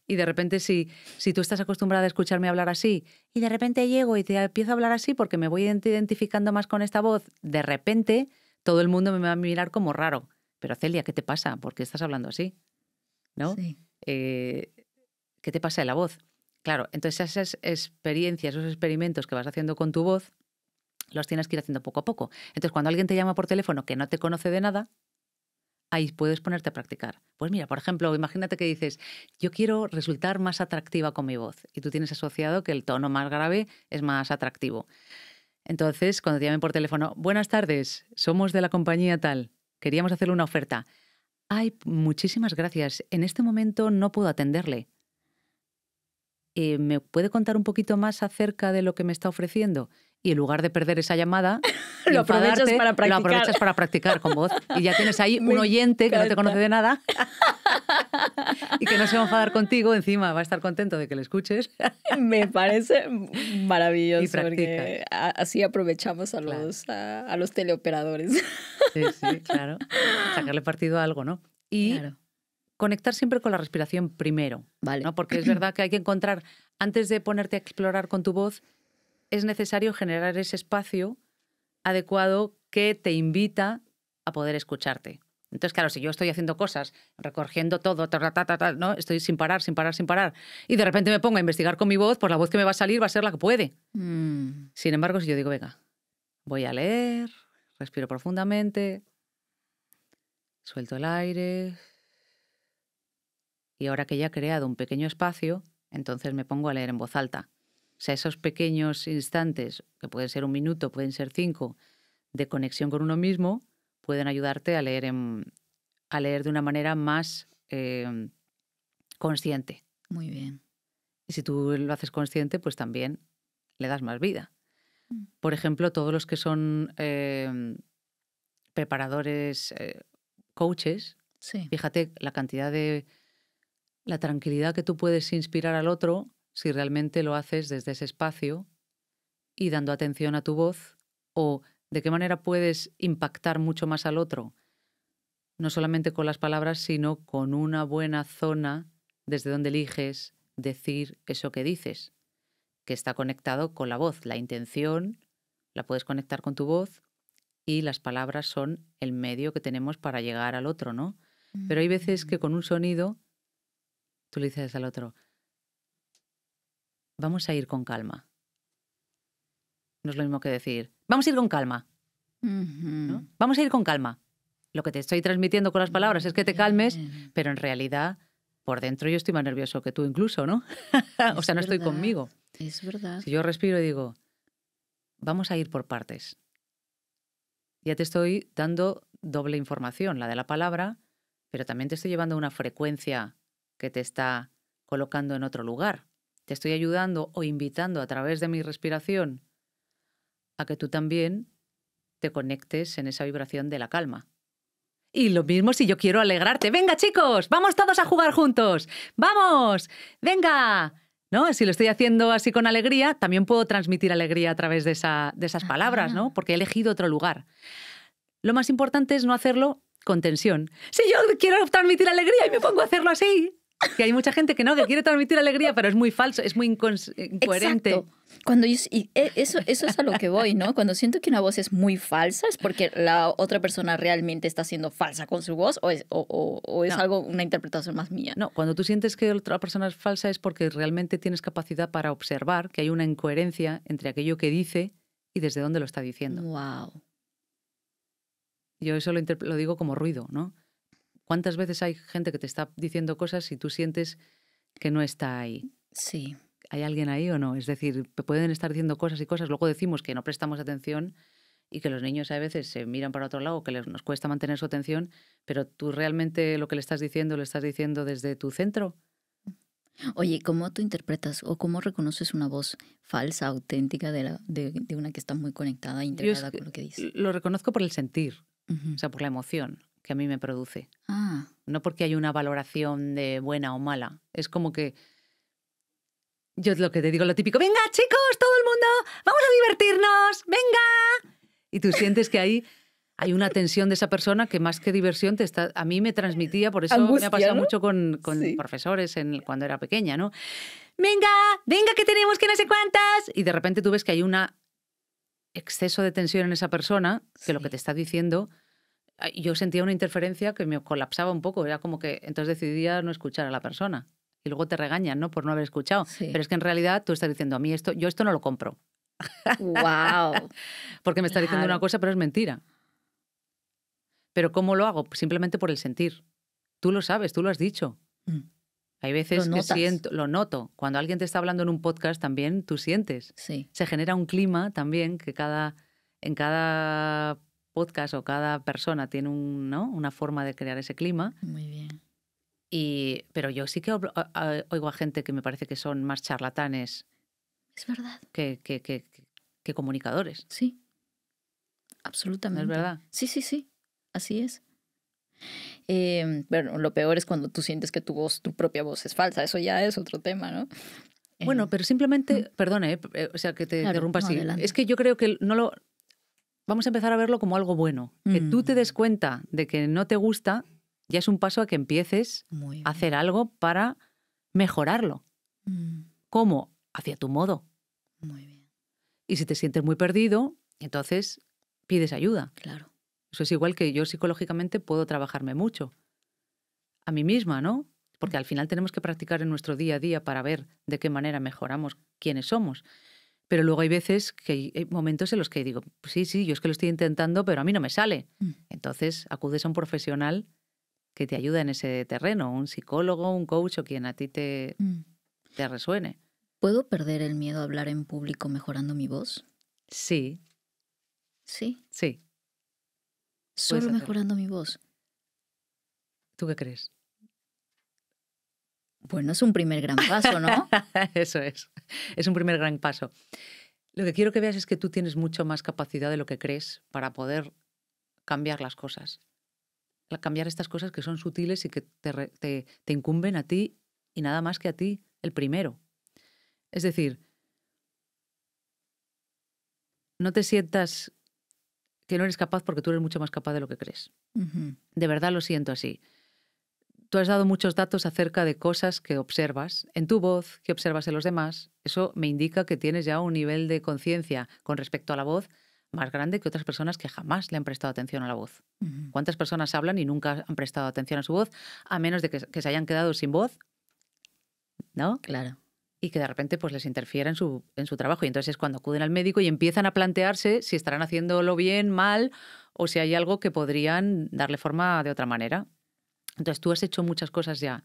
y de repente si tú estás acostumbrada a escucharme hablar así y de repente llego y te empiezo a hablar así porque me voy identificando más con esta voz, de repente todo el mundo me va a mirar como raro. Pero Celia, ¿qué te pasa? ¿Por qué estás hablando así? ¿No? Sí. ¿Qué te pasa de la voz? Claro, entonces esas experiencias, esos experimentos que vas haciendo con tu voz, los tienes que ir haciendo poco a poco. Entonces cuando alguien te llama por teléfono que no te conoce de nada, ahí puedes ponerte a practicar. Pues mira, por ejemplo, imagínate que dices, yo quiero resultar más atractiva con mi voz y tú tienes asociado que el tono más grave es más atractivo. Entonces, cuando te llamen por teléfono, buenas tardes, somos de la compañía tal, queríamos hacerle una oferta. Ay, muchísimas gracias, en este momento no puedo atenderle. ¿Me puede contar un poquito más acerca de lo que me está ofreciendo? Y en lugar de perder esa llamada, lo aprovechas para practicar con voz. Y ya tienes ahí un oyente que no te conoce de nada y que no se va a enfadar contigo, encima va a estar contento de que le escuches. Me parece maravilloso Y porque así aprovechamos a los teleoperadores. Sí, claro. Sacarle partido a algo, ¿no? Y conectar siempre con la respiración primero. Vale. ¿no? Porque es verdad que hay que encontrar, antes de ponerte a explorar con tu voz, es necesario generar ese espacio adecuado que te invita a poder escucharte. Entonces, claro, si yo estoy haciendo cosas, recogiendo todo, ¿no? Estoy sin parar, y de repente me pongo a investigar con mi voz, pues la voz que me va a salir va a ser la que puede. Sin embargo, si yo digo, venga, voy a leer, respiro profundamente, suelto el aire, y ahora que ya he creado un pequeño espacio, entonces me pongo a leer en voz alta. O sea, esos pequeños instantes, que pueden ser 1 minuto, pueden ser 5, de conexión con uno mismo, pueden ayudarte a leer de una manera más consciente. Muy bien. Y si tú lo haces consciente, pues también le das más vida. Por ejemplo, todos los que son preparadores, coaches, sí. Fíjate la cantidad de la tranquilidad que tú puedes inspirar al otro si realmente lo haces desde ese espacio y dando atención a tu voz, o de qué manera puedes impactar mucho más al otro, no solamente con las palabras, sino con una buena zona desde donde eliges decir eso que dices, que está conectado con la voz. La intención la puedes conectar con tu voz y las palabras son el medio que tenemos para llegar al otro, ¿no? Pero hay veces que con un sonido tú le dices al otro, vamos a ir con calma. No es lo mismo que decir, vamos a ir con calma, ¿no? Vamos a ir con calma. Lo que te estoy transmitiendo con las palabras es que te calmes, pero en realidad por dentro yo estoy más nervioso que tú incluso, ¿no? O sea, no estoy conmigo. Es verdad. Si yo respiro y digo, vamos a ir por partes. Ya te estoy dando doble información, la de la palabra, pero también te estoy llevando a una frecuencia que te está colocando en otro lugar. Te estoy ayudando o invitando a través de mi respiración a que tú también te conectes en esa vibración de la calma. Y lo mismo si yo quiero alegrarte. ¡Venga, chicos! ¡Vamos todos a jugar juntos! ¡Vamos! ¡Venga! ¿No? Si lo estoy haciendo así con alegría, también puedo transmitir alegría a través de esas palabras, ¿no? Porque he elegido otro lugar. Lo más importante es no hacerlo con tensión. Si yo quiero transmitir alegría y me pongo a hacerlo así, que hay mucha gente que no, que quiere transmitir alegría, pero es muy falso, es muy incoherente. Exacto. Eso es a lo que voy, ¿no? Cuando siento que una voz es muy falsa, ¿es porque la otra persona realmente está siendo falsa con su voz o es algo, una interpretación más mía? No, cuando tú sientes que otra persona es falsa es porque realmente tienes capacidad para observar que hay una incoherencia entre aquello que dice y desde dónde lo está diciendo. Wow. Yo eso lo digo como ruido, ¿no? ¿Cuántas veces hay gente que te está diciendo cosas y tú sientes que no está ahí? Sí. ¿Hay alguien ahí o no? Es decir, pueden estar diciendo cosas y cosas, luego decimos que no prestamos atención y que los niños a veces se miran para otro lado, que nos cuesta mantener su atención, pero tú realmente lo que le estás diciendo desde tu centro. Oye, ¿cómo tú interpretas o cómo reconoces una voz falsa, auténtica de una que está muy conectada, integrada con lo que dice? Lo reconozco por el sentir, o sea, por la emoción que a mí me produce. No porque hay una valoración de buena o mala. Es como que yo lo que te digo, lo típico, venga chicos, todo el mundo, vamos a divertirnos, venga. Y tú sientes que ahí hay una tensión de esa persona que más que diversión a mí me transmitía, por eso angustia, me ha pasado, ¿no? Mucho con sí. Profesores cuando era pequeña, ¿no? Venga, que tenemos que no sé cuántas. Y de repente tú ves que hay un exceso de tensión en esa persona, que sí. Lo que te está diciendo, yo sentía una interferencia que me colapsaba un poco, era como que entonces decidía no escuchar a la persona. Y luego te regañan, ¿no? Por no haber escuchado. Sí. Pero es que en realidad tú estás diciendo, a mí yo esto no lo compro. ¡Wow! Porque me está diciendo una cosa, pero es mentira. ¿Pero cómo lo hago? Simplemente por el sentir. Tú lo sabes, tú lo has dicho. Hay veces que lo noto. Cuando alguien te está hablando en un podcast también, tú sientes. Sí. Se genera un clima también que en cada podcast o cada persona tiene una forma de crear ese clima. Muy bien. Pero yo sí que oigo a gente que me parece que son más charlatanes. Es verdad. Que comunicadores. Sí, absolutamente. ¿No es verdad? Sí. Así es. Bueno, lo peor es cuando tú sientes que tu propia voz es falsa. Eso ya es otro tema, ¿no? Bueno, pero simplemente, perdone, o sea, que te interrumpa así. Adelante. Es que yo creo que vamos a empezar a verlo como algo bueno. Que tú te des cuenta de que no te gusta, ya es un paso a que empieces a hacer algo para mejorarlo. ¿Cómo? Hacia tu modo. Muy bien. Y si te sientes muy perdido, entonces pides ayuda. Claro. Eso es igual que yo psicológicamente puedo trabajarme mucho. A mí misma, ¿no? Porque al final tenemos que practicar en nuestro día a día para ver de qué manera mejoramos quiénes somos. Pero luego hay veces que hay momentos en los que digo, sí, yo es que lo estoy intentando, pero a mí no me sale. Entonces acudes a un profesional que te ayuda en ese terreno, un psicólogo, un coach o quien a ti te resuene. ¿Puedo perder el miedo a hablar en público mejorando mi voz? Sí. ¿Sí? Sí. Solo mejorando mi voz. ¿Tú qué crees? Bueno, es un primer gran paso, ¿no? Eso es. Es un primer gran paso. Lo que quiero que veas es que tú tienes mucho más capacidad de lo que crees para poder cambiar las cosas. Cambiar estas cosas que son sutiles y que te incumben a ti y nada más que a ti, el primero. Es decir, no te sientas que no eres capaz porque tú eres mucho más capaz de lo que crees. De verdad lo siento así. Tú has dado muchos datos acerca de cosas que observas en tu voz, que observas en los demás. Eso me indica que tienes ya un nivel de conciencia con respecto a la voz más grande que otras personas que jamás le han prestado atención a la voz. ¿Cuántas personas hablan y nunca han prestado atención a su voz, a menos de que se hayan quedado sin voz? ¿No? Claro. Y que de repente pues les interfiera en su trabajo. Y entonces es cuando acuden al médico y empiezan a plantearse si estarán haciéndolo bien, mal, o si hay algo que podrían darle forma de otra manera. Entonces tú has hecho muchas cosas ya.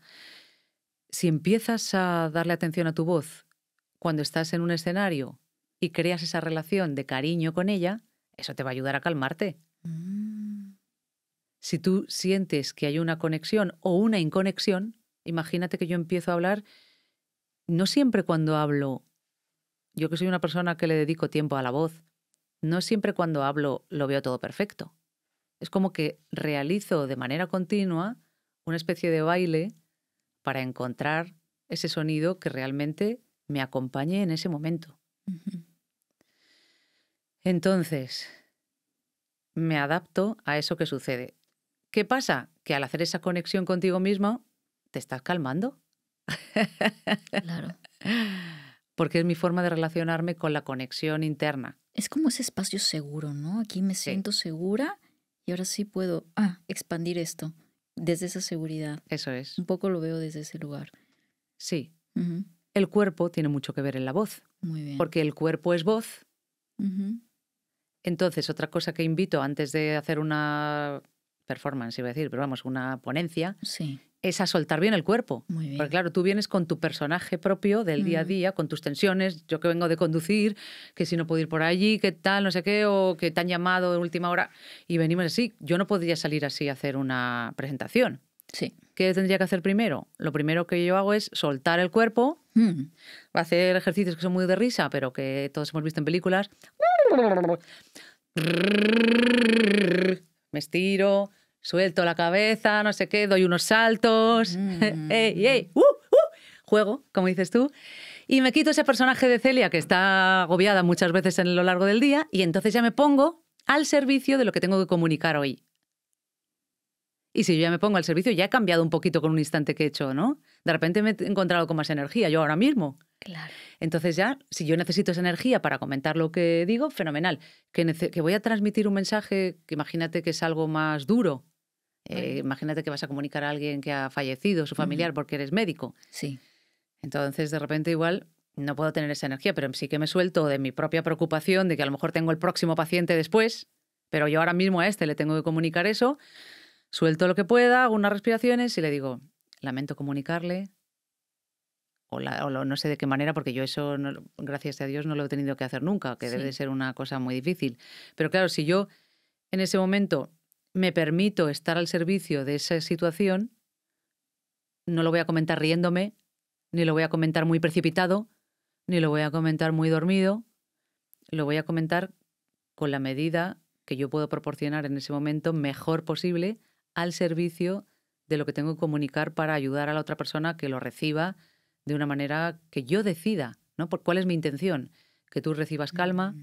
Si empiezas a darle atención a tu voz cuando estás en un escenario y creas esa relación de cariño con ella, eso te va a ayudar a calmarte. Si tú sientes que hay una conexión o una inconexión, imagínate que yo empiezo a hablar, no siempre cuando hablo, yo que soy una persona que le dedico tiempo a la voz, no siempre cuando hablo lo veo todo perfecto. Es como que realizo de manera continua una especie de baile para encontrar ese sonido que realmente me acompañe en ese momento. Entonces, me adapto a eso que sucede. ¿Qué pasa? Que al hacer esa conexión contigo mismo, te estás calmando. Claro. Porque es mi forma de relacionarme con la conexión interna. Es como ese espacio seguro, ¿no? Aquí me siento segura y ahora sí puedo expandir esto desde esa seguridad. Eso es. Un poco lo veo desde ese lugar. Sí. El cuerpo tiene mucho que ver en la voz. Muy bien. Porque el cuerpo es voz. Entonces, otra cosa que invito antes de hacer una performance, iba a decir, pero vamos, una ponencia, es a soltar bien el cuerpo. Muy bien. Porque claro, tú vienes con tu personaje propio del día a día, con tus tensiones, yo que vengo de conducir, que si no puedo ir por allí, que tal, no sé qué, o que te han llamado de última hora, y venimos así. Yo no podría salir así a hacer una presentación. Sí. ¿Qué tendría que hacer primero? Lo primero que yo hago es soltar el cuerpo, hacer ejercicios que son muy de risa, pero que todos hemos visto en películas. Me estiro, suelto la cabeza, no sé qué, doy unos saltos, ¡ey, ey! Juego, como dices tú, y me quito ese personaje de Celia que está agobiada muchas veces en lo largo del día y entonces ya me pongo al servicio de lo que tengo que comunicar hoy. Y si yo ya me pongo al servicio, ya he cambiado un poquito con un instante que he hecho, ¿no? De repente me he encontrado con más energía, yo ahora mismo. Claro. Entonces ya, si yo necesito esa energía para comentar lo que digo, fenomenal. Que voy a transmitir un mensaje que imagínate que es algo más duro. Imagínate que vas a comunicar a alguien que ha fallecido, su familiar, porque eres médico. Sí. Entonces, de repente igual no puedo tener esa energía, pero sí que me suelto de mi propia preocupación de que a lo mejor tengo el próximo paciente después, pero yo ahora mismo a este le tengo que comunicar eso. Suelto lo que pueda, hago unas respiraciones y le digo, lamento comunicarle, o no sé de qué manera, porque yo eso, no, gracias a Dios, no lo he tenido que hacer nunca, que debe de ser una cosa muy difícil. Pero claro, si yo en ese momento me permito estar al servicio de esa situación, no lo voy a comentar riéndome, ni lo voy a comentar muy precipitado, ni lo voy a comentar muy dormido, lo voy a comentar con la medida que yo puedo proporcionar en ese momento mejor posible al servicio de lo que tengo que comunicar para ayudar a la otra persona a que lo reciba de una manera que yo decida, ¿no? ¿Cuál es mi intención? Que tú recibas calma,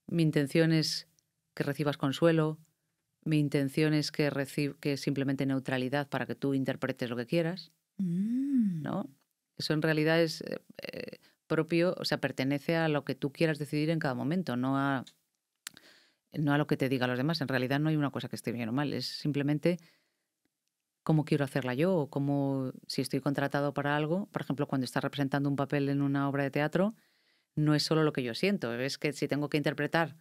mi intención es que recibas consuelo, mi intención es que simplemente neutralidad para que tú interpretes lo que quieras, ¿no? Eso en realidad es propio, o sea, pertenece a lo que tú quieras decidir en cada momento, no a lo que te digan los demás. En realidad no hay una cosa que esté bien o mal, es simplemente cómo quiero hacerla yo o cómo, si estoy contratado para algo, por ejemplo, cuando estás representando un papel en una obra de teatro, no es solo lo que yo siento, es que si tengo que interpretar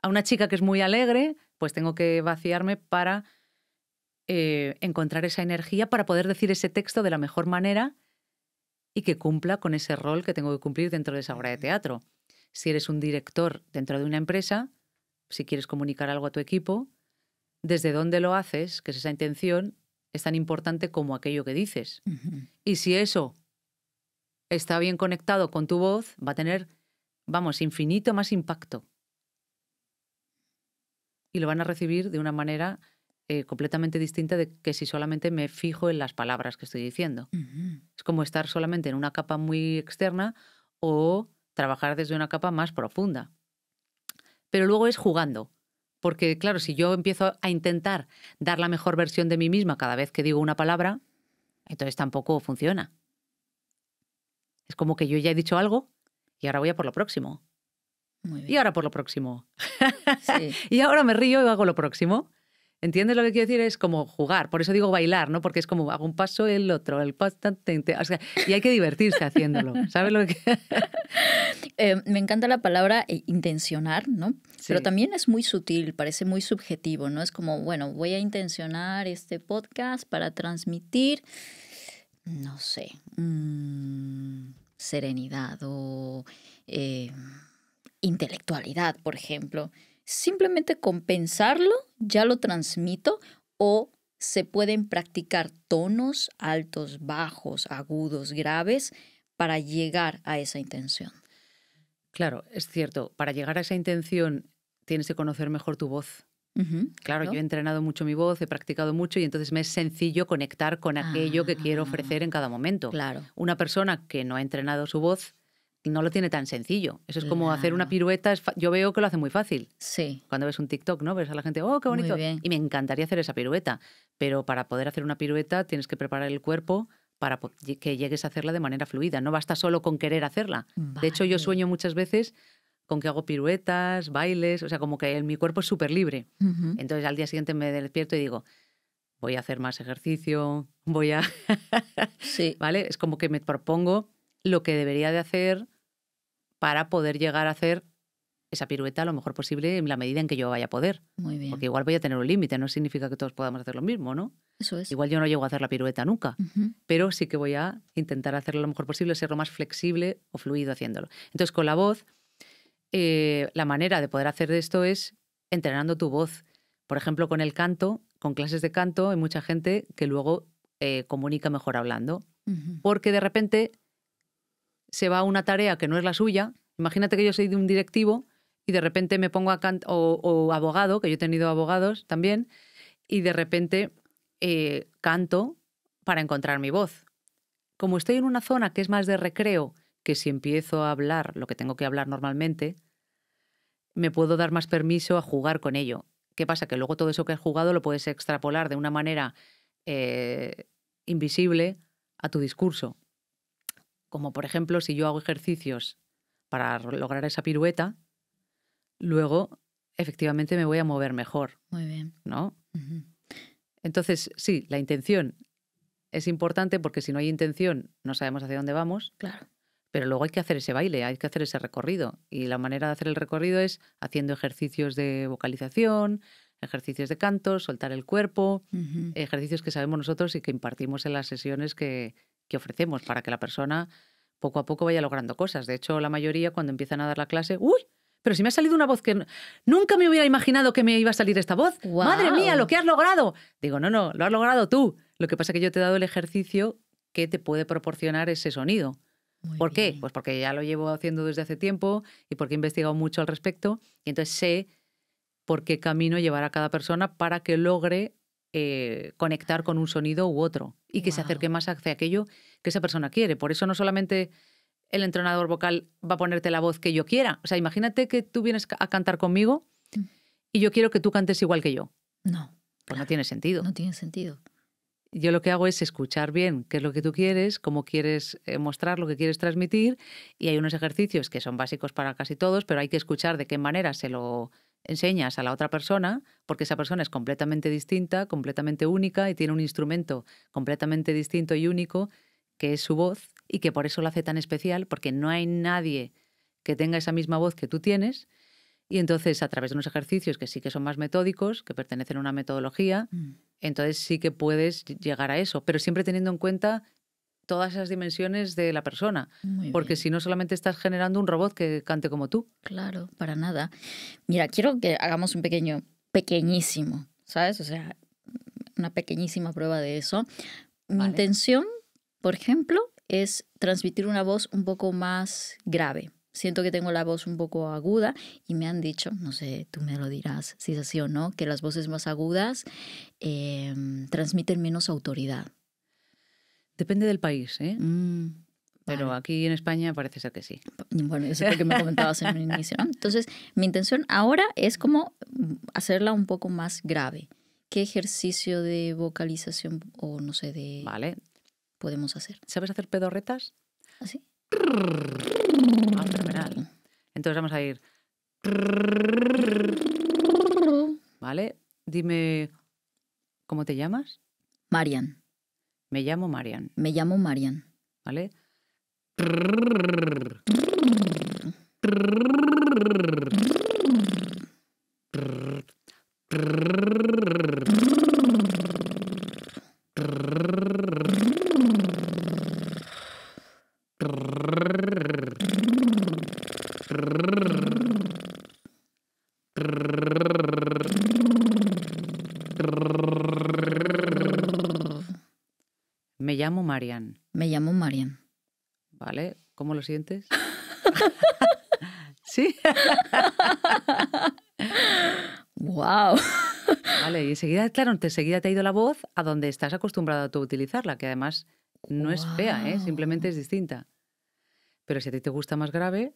a una chica que es muy alegre, pues tengo que vaciarme para encontrar esa energía para poder decir ese texto de la mejor manera y que cumpla con ese rol que tengo que cumplir dentro de esa obra de teatro. Si eres un director dentro de una empresa, si quieres comunicar algo a tu equipo, desde dónde lo haces, que es esa intención, es tan importante como aquello que dices. Y si eso está bien conectado con tu voz, va a tener, vamos, infinito más impacto. Y lo van a recibir de una manera completamente distinta de que si solamente me fijo en las palabras que estoy diciendo. Es como estar solamente en una capa muy externa o trabajar desde una capa más profunda. Pero luego es jugando. Porque, claro, si yo empiezo a intentar dar la mejor versión de mí misma cada vez que digo una palabra, entonces tampoco funciona. Es como que yo ya he dicho algo y ahora voy a por lo próximo. Muy bien. Y ahora por lo próximo. Sí. Y ahora me río y hago lo próximo. ¿Entiendes lo que quiero decir? Es como jugar. Por eso digo bailar, ¿no? Porque es como hago un paso, el otro, el paso. O sea, y hay que divertirse haciéndolo. ¿Sabes lo que...? Me encanta la palabra intencionar, ¿no? Sí. Pero también es muy sutil, parece muy subjetivo, ¿no? Es como, bueno, voy a intencionar este podcast para transmitir, no sé, serenidad o intelectualidad, por ejemplo. Simplemente con pensarlo ya lo transmito, o se pueden practicar tonos altos, bajos, agudos, graves para llegar a esa intención. Claro, es cierto. Para llegar a esa intención tienes que conocer mejor tu voz. Claro, yo he entrenado mucho mi voz, he practicado mucho y entonces me es sencillo conectar con aquello que quiero ofrecer en cada momento. Claro. Una persona que no ha entrenado su voz no lo tiene tan sencillo. Eso es como hacer una pirueta. Yo veo que lo hace muy fácil. Sí. Cuando ves un TikTok, ¿no? Ves a la gente, ¡oh, qué bonito! Muy bien. Y me encantaría hacer esa pirueta. Pero para poder hacer una pirueta tienes que preparar el cuerpo para que llegues a hacerla de manera fluida. No basta solo con querer hacerla. Vale. De hecho, yo sueño muchas veces con que hago piruetas, bailes, o sea, como que mi cuerpo es súper libre. Entonces al día siguiente me despierto y digo, voy a hacer más ejercicio, voy a... Sí. ¿Vale? Es como que me propongo lo que debería de hacer para poder llegar a hacer esa pirueta lo mejor posible en la medida en que yo vaya a poder. Muy bien. Porque igual voy a tener un límite, no significa que todos podamos hacer lo mismo, ¿no? Eso es. Igual yo no llego a hacer la pirueta nunca, pero sí que voy a intentar hacerlo lo mejor posible, ser lo más flexible o fluido haciéndolo. Entonces, con la voz, la manera de poder hacer esto es entrenando tu voz. Por ejemplo, con el canto, con clases de canto, hay mucha gente que luego comunica mejor hablando. Porque de repente se va a una tarea que no es la suya. Imagínate que yo soy de un directivo y de repente me pongo a cantar, o abogado, que yo he tenido abogados también, y de repente canto para encontrar mi voz. Como estoy en una zona que es más de recreo, que si empiezo a hablar lo que tengo que hablar normalmente, me puedo dar más permiso a jugar con ello. ¿Qué pasa? Que luego todo eso que has jugado lo puedes extrapolar de una manera invisible a tu discurso. Como por ejemplo, si yo hago ejercicios para lograr esa pirueta, luego efectivamente me voy a mover mejor. Muy bien. ¿No? Entonces, sí, la intención es importante porque si no hay intención no sabemos hacia dónde vamos. Claro. Pero luego hay que hacer ese baile, hay que hacer ese recorrido. Y la manera de hacer el recorrido es haciendo ejercicios de vocalización, ejercicios de canto, soltar el cuerpo, ejercicios que sabemos nosotros y que impartimos en las sesiones que ofrecemos para que la persona poco a poco vaya logrando cosas. De hecho, la mayoría cuando empiezan a dar la clase, ¡uy! Pero si me ha salido una voz que nunca me hubiera imaginado que me iba a salir esta voz. ¡Wow! ¡Madre mía, lo que has logrado! Digo, no, lo has logrado tú. Lo que pasa es que yo te he dado el ejercicio que te puede proporcionar ese sonido. ¿Por qué? Pues porque ya lo llevo haciendo desde hace tiempo y porque he investigado mucho al respecto y entonces sé por qué camino llevar a cada persona para que logre conectar con un sonido u otro y que se acerque más hacia aquello que esa persona quiere. Por eso no solamente el entrenador vocal va a ponerte la voz que yo quiera. O sea, imagínate que tú vienes a cantar conmigo y yo quiero que tú cantes igual que yo. No. Pues no tiene sentido. No tiene sentido. Yo lo que hago es escuchar bien qué es lo que tú quieres, cómo quieres mostrar lo que quieres transmitir, y hay unos ejercicios que son básicos para casi todos, pero hay que escuchar de qué manera se lo enseñas a la otra persona, porque esa persona es completamente distinta, completamente única y tiene un instrumento completamente distinto y único, que es su voz, y que por eso lo hace tan especial, porque no hay nadie que tenga esa misma voz que tú tienes. Y entonces, a través de unos ejercicios que sí que son más metódicos, que pertenecen a una metodología, entonces sí que puedes llegar a eso, pero siempre teniendo en cuenta todas esas dimensiones de la persona, porque si no solamente estás generando un robot que cante como tú. Claro, para nada. Mira, quiero que hagamos un pequeñísimo, ¿sabes? O sea, una pequeñísima prueba de eso. Mi intención, por ejemplo, es transmitir una voz un poco más grave. Siento que tengo la voz un poco aguda y me han dicho, no sé, tú me lo dirás si es así o no, que las voces más agudas transmiten menos autoridad. Depende del país, ¿eh? Pero Vale. aquí en España parece ser que sí. Bueno, eso es lo que me comentabas en el inicio, ¿no? Entonces, mi intención ahora es como hacerla un poco más grave. ¿Qué ejercicio de vocalización o no sé, Vale. podemos hacer? ¿Sabes hacer pedorretas? ¿Así? Ah, fenomenal. Entonces vamos a ir. ¿Vale? Dime, ¿cómo te llamas? Marian. Me llamo Marian. Me llamo Marian. ¿Vale? Me llamo Marian. Me llamo Marian. ¿Vale? ¿Cómo lo sientes? ¿Sí? ¡Wow! Vale, y enseguida, claro, enseguida te ha ido la voz a donde estás acostumbrado tú a utilizarla, que además no es fea, ¿eh? Simplemente es distinta. Pero si a ti te gusta más grave,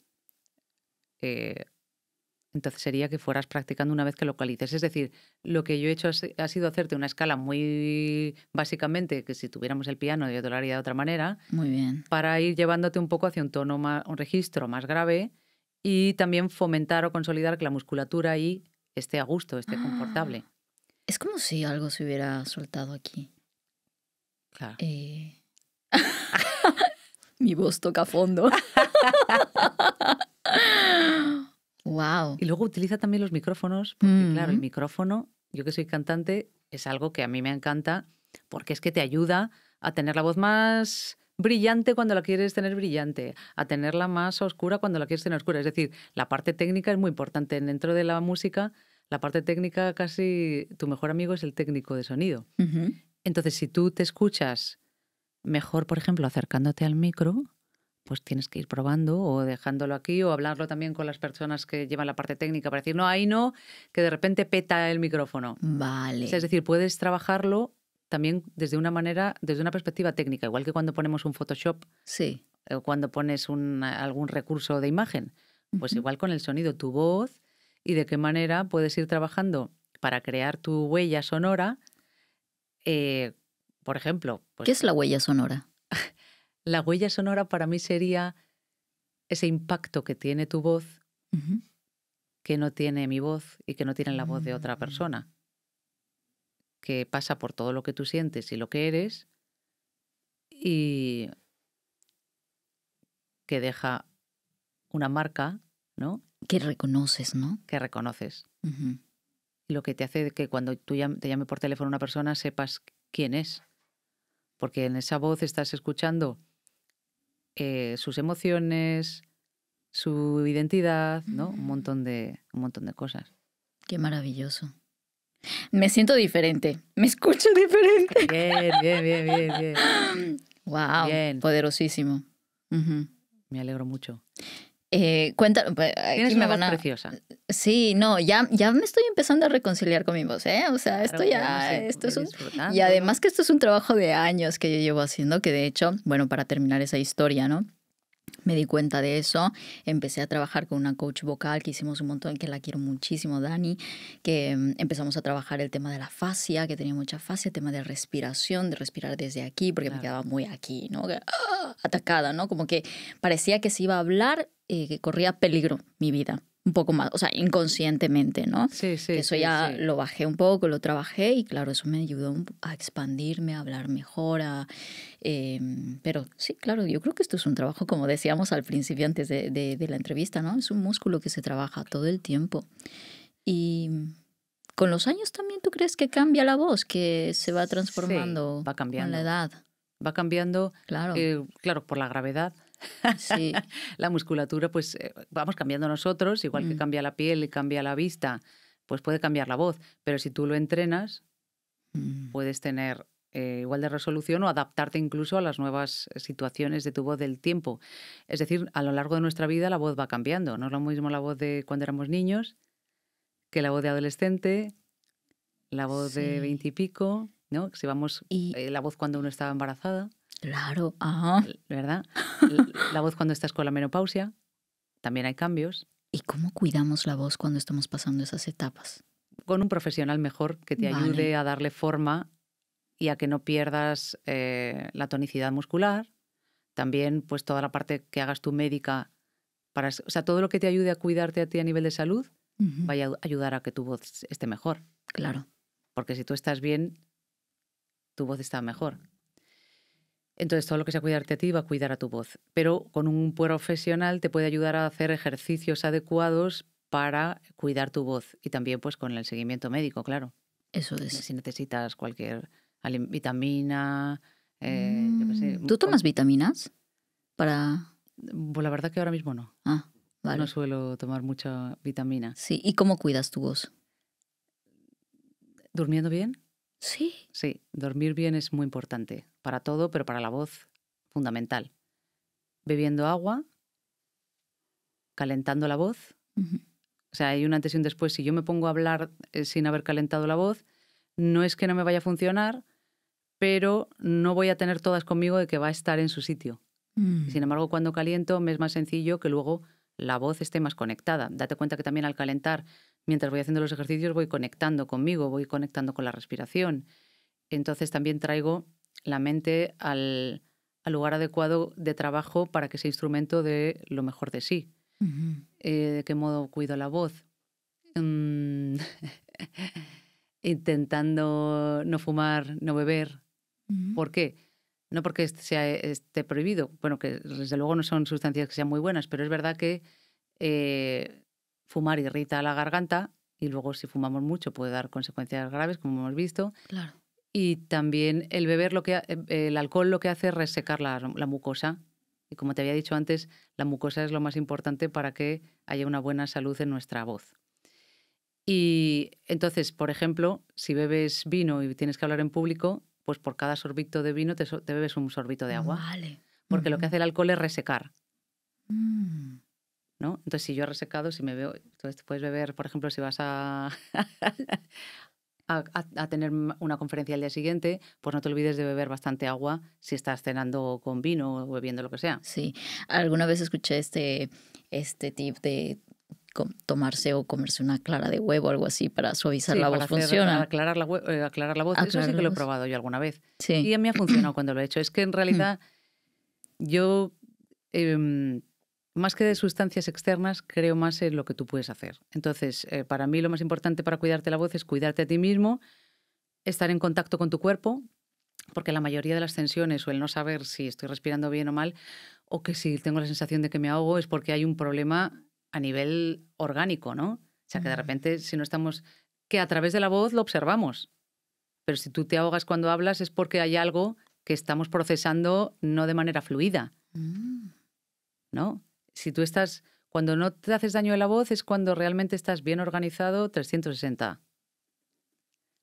entonces sería que fueras practicando una vez que localices. Es decir, lo que yo he hecho ha sido hacerte una escala muy básicamente, que si tuviéramos el piano yo te lo haría de otra manera, Muy bien. para ir llevándote un poco hacia un tono más, un registro más grave y también fomentar o consolidar que la musculatura ahí esté a gusto, esté confortable. Es como si algo se hubiera soltado aquí. Claro. Mi voz toca fondo. ¡Wow! Y luego utiliza también los micrófonos, porque claro, el Mm. micrófono, yo que soy cantante, es algo que a mí me encanta, porque es que te ayuda a tener la voz más brillante cuando la quieres tener brillante, a tenerla más oscura cuando la quieres tener oscura. Es decir, la parte técnica es muy importante. Dentro de la música, la parte técnica casi tu mejor amigo es el técnico de sonido. Ujú. Entonces, si tú te escuchas mejor, por ejemplo, acercándote al micro, pues tienes que ir probando o dejándolo aquí o hablarlo también con las personas que llevan la parte técnica para decir, no, ahí no, que de repente peta el micrófono. Vale. O sea, es decir, puedes trabajarlo también desde una manera, desde una perspectiva técnica, igual que cuando ponemos un Photoshop Sí. o cuando pones algún recurso de imagen. Pues Ujú. igual con el sonido, tu voz y de qué manera puedes ir trabajando para crear tu huella sonora. Por ejemplo, pues ¿Qué es la huella sonora? la huella sonora para mí sería ese impacto que tiene tu voz Ujú. que no tiene mi voz y que no tiene la voz de otra Mm. persona, que pasa por todo lo que tú sientes y lo que eres y que deja una marca, ¿no? Que reconoces, ¿no? Que reconoces. Ujú. Y lo que te hace que cuando tú te llame por teléfono una persona sepas quién es. Porque en esa voz estás escuchando sus emociones, su identidad, ¿no? Un montón de cosas. Qué maravilloso. Me siento diferente. Me escucho diferente. Bien, bien, bien, bien, bien. Wow. Bien. Poderosísimo. Ujú. Me alegro mucho. Cuéntame, pues, aquí Tienes me una voz van a... preciosa. Sí, no, ya me estoy empezando a reconciliar con mi voz, ¿eh? O sea, esto Claro, ya, bueno, sí, esto es un... disfrutando. Y además que esto es un trabajo de años que yo llevo haciendo, que de hecho, bueno, para terminar esa historia, ¿no? Me di cuenta de eso, empecé a trabajar con una coach vocal que hicimos un montón, que la quiero muchísimo, Dani, que empezamos a trabajar el tema de la fascia, que tenía mucha fascia, el tema de respiración, de respirar desde aquí, porque me quedaba muy aquí, ¿no? Atacada, ¿no? Como que parecía que se iba a hablar, que corría peligro mi vida, un poco más, o sea, inconscientemente, ¿no? Sí, sí. Que eso sí, ya sí. lo bajé un poco, lo trabajé y claro, eso me ayudó a expandirme, a hablar mejor, pero sí, claro, yo creo que esto es un trabajo, como decíamos al principio antes de la entrevista, ¿no? Es un músculo que se trabaja todo el tiempo. Y con los años también tú crees que cambia la voz, que se va transformando Sí, va cambiando. con la edad. Va cambiando, Claro. claro, por la gravedad. Sí. La musculatura, pues vamos cambiando nosotros, igual que cambia la piel y cambia la vista, pues puede cambiar la voz. Pero si tú lo entrenas, puedes tener igual de resolución o adaptarte incluso a las nuevas situaciones de tu voz del tiempo. Es decir, a lo largo de nuestra vida la voz va cambiando. No es lo mismo la voz de cuando éramos niños que la voz de adolescente, la voz de 20 y pico, ¿no? Si vamos, la voz cuando uno estaba embarazada. Claro, ajá. ¿Verdad? La voz cuando estás con la menopausia. También hay cambios. ¿Y cómo cuidamos la voz cuando estamos pasando esas etapas? Con un profesional mejor que te ayude a darle forma y a que no pierdas la tonicidad muscular. También, pues, toda la parte que hagas tu médica, o sea, todo lo que te ayude a cuidarte a ti a nivel de salud, vaya a ayudar a que tu voz esté mejor. Claro. Porque si tú estás bien, tu voz está mejor. Entonces, todo lo que sea cuidarte a ti va a cuidar a tu voz. Pero con un profesional te puede ayudar a hacer ejercicios adecuados para cuidar tu voz. Y también, pues, con el seguimiento médico, claro. Eso es. Si necesitas cualquier vitamina... yo qué sé. ¿Tú tomas vitaminas? Pues la verdad que ahora mismo no. Ah, vale. No suelo tomar mucha vitamina. Sí. ¿Y cómo cuidas tu voz? ¿Durmiendo bien? Sí. Sí, dormir bien es muy importante. Para todo, pero para la voz, fundamental. Bebiendo agua, calentando la voz. O sea, hay un antes y un después. Si yo me pongo a hablar sin haber calentado la voz, no es que no me vaya a funcionar, pero no voy a tener todas conmigo de que va a estar en su sitio. Sin embargo, cuando caliento me es más sencillo que luego la voz esté más conectada. Date cuenta que también al calentar, mientras voy haciendo los ejercicios, voy conectando conmigo, voy conectando con la respiración. Entonces también traigo la mente al lugar adecuado de trabajo para que ese instrumento dé lo mejor de sí. ¿De qué modo cuido la voz? Intentando no fumar, no beber. ¿Por qué? No porque esté prohibido. Bueno, que desde luego no son sustancias que sean muy buenas, pero es verdad que fumar irrita la garganta y luego si fumamos mucho puede dar consecuencias graves, como hemos visto. Claro. Y también el beber, el alcohol lo que hace es resecar la mucosa. Y como te había dicho antes, la mucosa es lo más importante para que haya una buena salud en nuestra voz. Y entonces, por ejemplo, si bebes vino y tienes que hablar en público, pues por cada sorbito de vino te bebes un sorbito de agua. Vale. Porque lo que hace el alcohol es resecar. ¿No? Entonces, si yo he resecado, si me veo... Entonces, puedes beber, por ejemplo, si vas a tener una conferencia al día siguiente, pues no te olvides de beber bastante agua si estás cenando con vino o bebiendo lo que sea. Sí. Alguna vez escuché este tip de tomarse o comerse una clara de huevo o algo así para suavizar la voz. ¿Funciona? Aclarar la voz. Eso sí que lo he probado yo alguna vez. Sí. Y a mí ha funcionado cuando lo he hecho. Es que en realidad yo, más que de sustancias externas, creo más en lo que tú puedes hacer. Entonces, para mí lo más importante para cuidarte la voz es cuidarte a ti mismo, estar en contacto con tu cuerpo, porque la mayoría de las tensiones o el no saber si estoy respirando bien o mal, o que si tengo la sensación de que me ahogo, es porque hay un problema a nivel orgánico, ¿no? O sea, que de repente, si no estamos... Que a través de la voz lo observamos. Pero si tú te ahogas cuando hablas es porque hay algo que estamos procesando no de manera fluida, ¿no? Si tú estás... Cuando no te haces daño en la voz es cuando realmente estás bien organizado 360.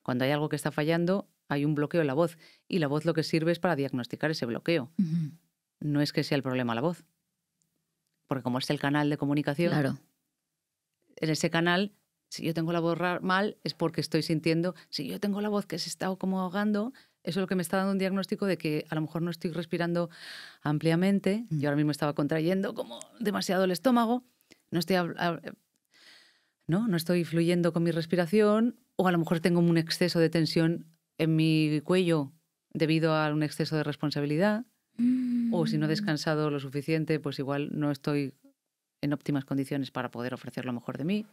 Cuando hay algo que está fallando, hay un bloqueo en la voz. Y la voz lo que sirve es para diagnosticar ese bloqueo. No es que sea el problema la voz. Porque como es el canal de comunicación, claro, en ese canal, si yo tengo la voz mal, es porque estoy sintiendo, si yo tengo la voz que se está como ahogando, eso es lo que me está dando un diagnóstico de que a lo mejor no estoy respirando ampliamente, yo ahora mismo estaba contrayendo como demasiado el estómago, no estoy fluyendo con mi respiración, o a lo mejor tengo un exceso de tensión en mi cuello debido a un exceso de responsabilidad. O si no he descansado lo suficiente, pues igual no estoy en óptimas condiciones para poder ofrecer lo mejor de mí.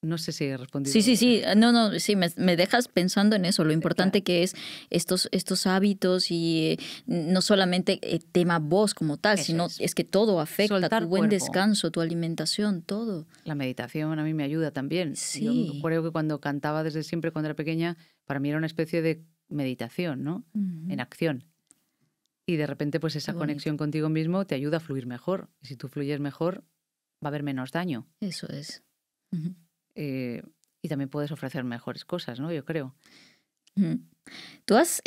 No sé si he respondido. Sí. No, sí, me dejas pensando en eso, lo importante que es estos hábitos y no solamente tema voz como tal, eso sino es que todo afecta, soltar tu buen cuerpo. Descanso, tu alimentación, todo. La meditación a mí me ayuda también. Sí. Yo creo que cuando cantaba desde siempre, cuando era pequeña, para mí era una especie de meditación, ¿no? En acción. Y de repente, pues esa conexión contigo mismo te ayuda a fluir mejor. Y si tú fluyes mejor, va a haber menos daño. Eso es. Y también puedes ofrecer mejores cosas, ¿no? Yo creo. Ujú. Tú has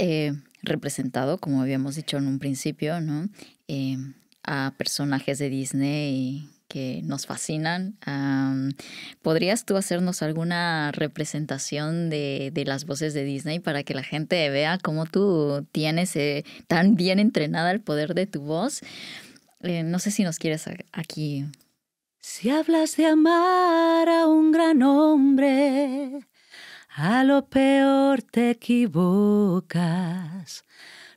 representado, como habíamos dicho en un principio, ¿no? Eh, a personajes de Disney que nos fascinan. ¿Podrías tú hacernos alguna representación de las voces de Disney para que la gente vea cómo tú tienes tan bien entrenada el poder de tu voz? No sé si nos quieres aquí. Si hablas de amar a un gran hombre, a lo peor te equivocas.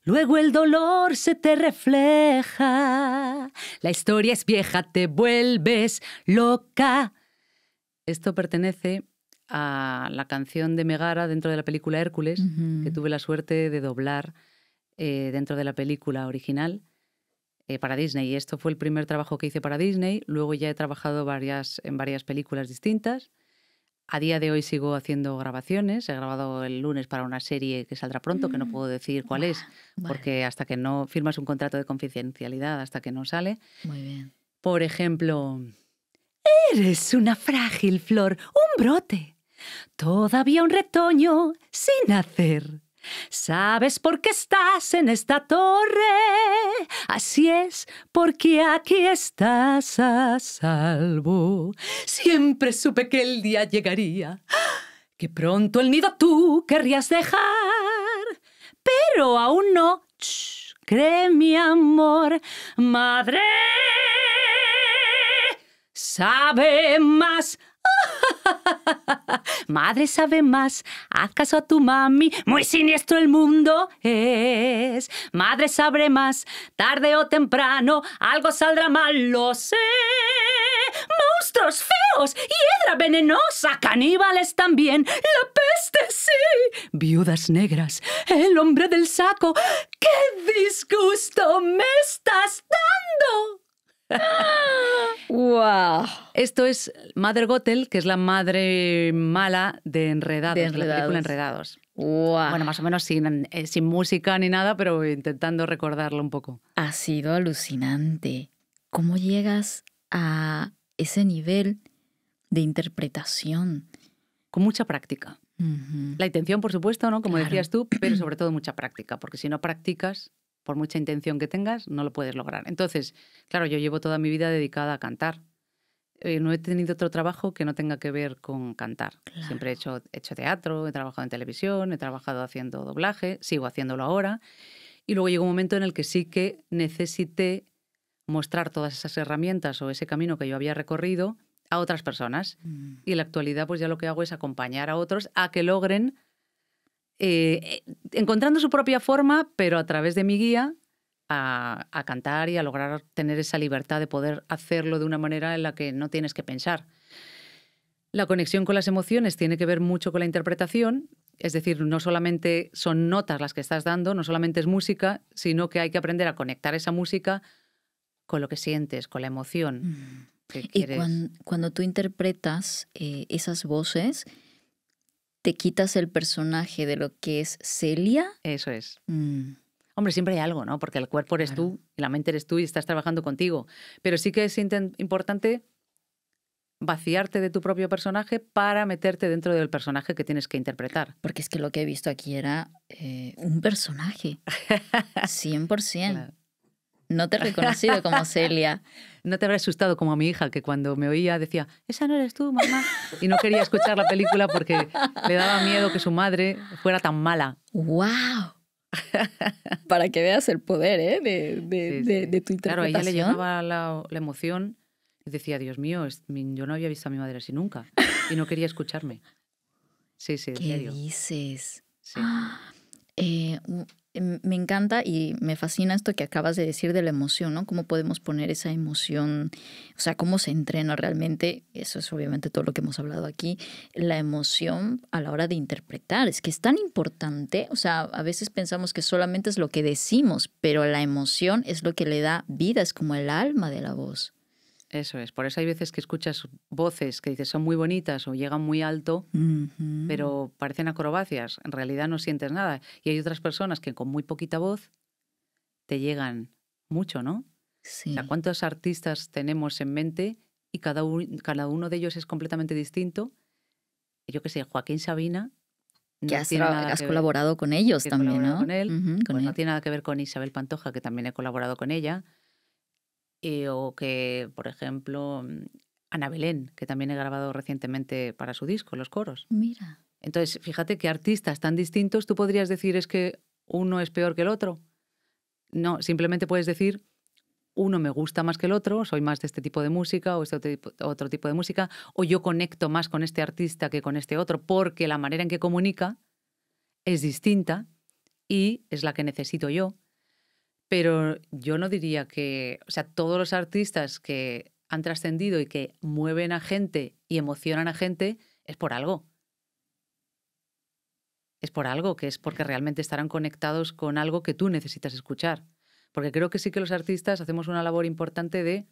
Luego el dolor se te refleja. La historia es vieja, te vuelves loca. Esto pertenece a la canción de Megara dentro de la película Hércules, que tuve la suerte de doblar dentro de la película original para Disney. Y esto fue el primer trabajo que hice para Disney. Luego ya he trabajado en varias películas distintas. A día de hoy sigo haciendo grabaciones. He grabado el lunes para una serie que saldrá pronto, que no puedo decir cuál es, porque hasta que no firmas un contrato de confidencialidad, hasta que no sale. Muy bien. Por ejemplo, eres una frágil flor, un brote, todavía un retoño sin nacer. ¿Sabes por qué estás en esta torre? Así es, porque aquí estás a salvo. Siempre supe que el día llegaría, que pronto el nido tú querrías dejar, pero aún no. Shh, cree mi amor, madre sabe más. Madre sabe más, haz caso a tu mami, muy siniestro el mundo es. Madre sabe más, tarde o temprano, algo saldrá mal, lo sé. Monstruos feos, hiedra venenosa, caníbales también, la peste sí. Viudas negras, el hombre del saco, ¡qué disgusto me estás dando! ¡Wow! Esto es Mother Gothel, que es la madre mala de Enredados, de la película Enredados. ¡Wow! Bueno, más o menos sin música ni nada, pero intentando recordarlo un poco. Ha sido alucinante. ¿Cómo llegas a ese nivel de interpretación? Con mucha práctica. La intención, por supuesto, ¿no? Como decías tú, pero sobre todo mucha práctica, porque si no practicas, por mucha intención que tengas, no lo puedes lograr. Entonces, claro, yo llevo toda mi vida dedicada a cantar. No he tenido otro trabajo que no tenga que ver con cantar. Claro. Siempre he hecho teatro, he trabajado en televisión, he trabajado haciendo doblaje, sigo haciéndolo ahora. Y luego llegó un momento en el que sí que necesité mostrar todas esas herramientas o ese camino que yo había recorrido a otras personas. Y en la actualidad pues ya lo que hago es acompañar a otros a que logren encontrando su propia forma, pero a través de mi guía, a cantar y a lograr tener esa libertad de poder hacerlo de una manera en la que no tienes que pensar. La conexión con las emociones tiene que ver mucho con la interpretación, es decir, no solamente son notas las que estás dando, no solamente es música, sino que hay que aprender a conectar esa música con lo que sientes, con la emoción que quieres. Y cuando tú interpretas esas voces, ¿te quitas el personaje de lo que es Celia? Eso es. Hombre, siempre hay algo, ¿no? Porque el cuerpo eres tú, y la mente eres tú y estás trabajando contigo. Pero sí que es importante vaciarte de tu propio personaje para meterte dentro del personaje que tienes que interpretar. Porque es que lo que he visto aquí era un personaje, 100%. Claro. No te he reconocido como Celia. No te habrá asustado como a mi hija, que cuando me oía decía, esa no eres tú, mamá. Y no quería escuchar la película porque le daba miedo que su madre fuera tan mala. ¡Wow! Para que veas el poder de tu interpretación. Claro, a ella le llegaba la emoción y decía, Dios mío, yo no había visto a mi madre así nunca. Y no quería escucharme. Sí, en serio. ¿Qué dices? Sí. Me encanta y me fascina esto que acabas de decir de la emoción, ¿no? Cómo podemos poner esa emoción, o sea, cómo se entrena realmente, eso es obviamente todo lo que hemos hablado aquí, la emoción a la hora de interpretar. Es que es tan importante, o sea, a veces pensamos que solamente es lo que decimos, pero la emoción es lo que le da vida, es como el alma de la voz. Eso es, por eso hay veces que escuchas voces que dices son muy bonitas o llegan muy alto, pero parecen acrobacias, en realidad no sientes nada. Y hay otras personas que con muy poquita voz te llegan mucho, ¿no? Sí. O sea, ¿cuántos artistas tenemos en mente y cada uno de ellos es completamente distinto? Yo qué sé, Joaquín Sabina Que No tiene nada has que ver colaborado con ellos que he también, colaborado ¿no? con él, Ujú, con pues no él. tiene nada que ver con Isabel Pantoja, que también he colaborado con ella, o que, por ejemplo, Ana Belén, que también he grabado recientemente para su disco, los coros. Mira. Entonces, fíjate que artistas tan distintos, tú podrías decir es que uno es peor que el otro. No, simplemente puedes decir uno me gusta más que el otro, soy más de este tipo de música o otro tipo de música, o yo conecto más con este artista que con este otro, porque la manera en que comunica es distinta y es la que necesito yo. Pero yo no diría que, o sea, todos los artistas que han trascendido y que mueven a gente y emocionan a gente es por algo. Es por algo, que es porque realmente estarán conectados con algo que tú necesitas escuchar. Porque creo que sí que los artistas hacemos una labor importante de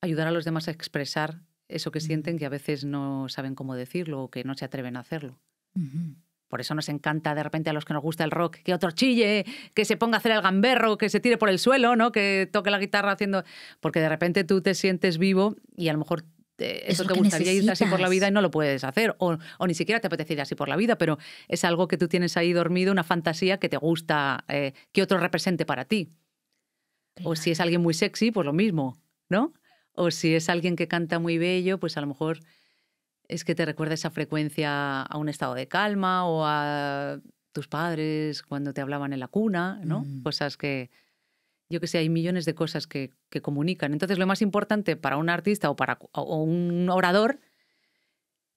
ayudar a los demás a expresar eso que sienten, que a veces no saben cómo decirlo o que no se atreven a hacerlo. Ujú. Por eso nos encanta de repente a los que nos gusta el rock que otro chille, que se ponga a hacer el gamberro, que se tire por el suelo, ¿no? Que toque la guitarra haciendo... Porque de repente tú te sientes vivo y a lo mejor Es eso lo te que gustaría irte así por la vida y necesitas. no lo puedes hacer. O ni siquiera te apetece ir así por la vida, pero es algo que tú tienes ahí dormido, una fantasía que te gusta que otro represente para ti. O si es Claro. alguien muy sexy, pues lo mismo, ¿no? O si es alguien que canta muy bello, pues a lo mejor es que te recuerda esa frecuencia a un estado de calma o a tus padres cuando te hablaban en la cuna, ¿no? Mm. Cosas que, yo que sé, hay millones de cosas que comunican. Entonces, lo más importante para un artista o un orador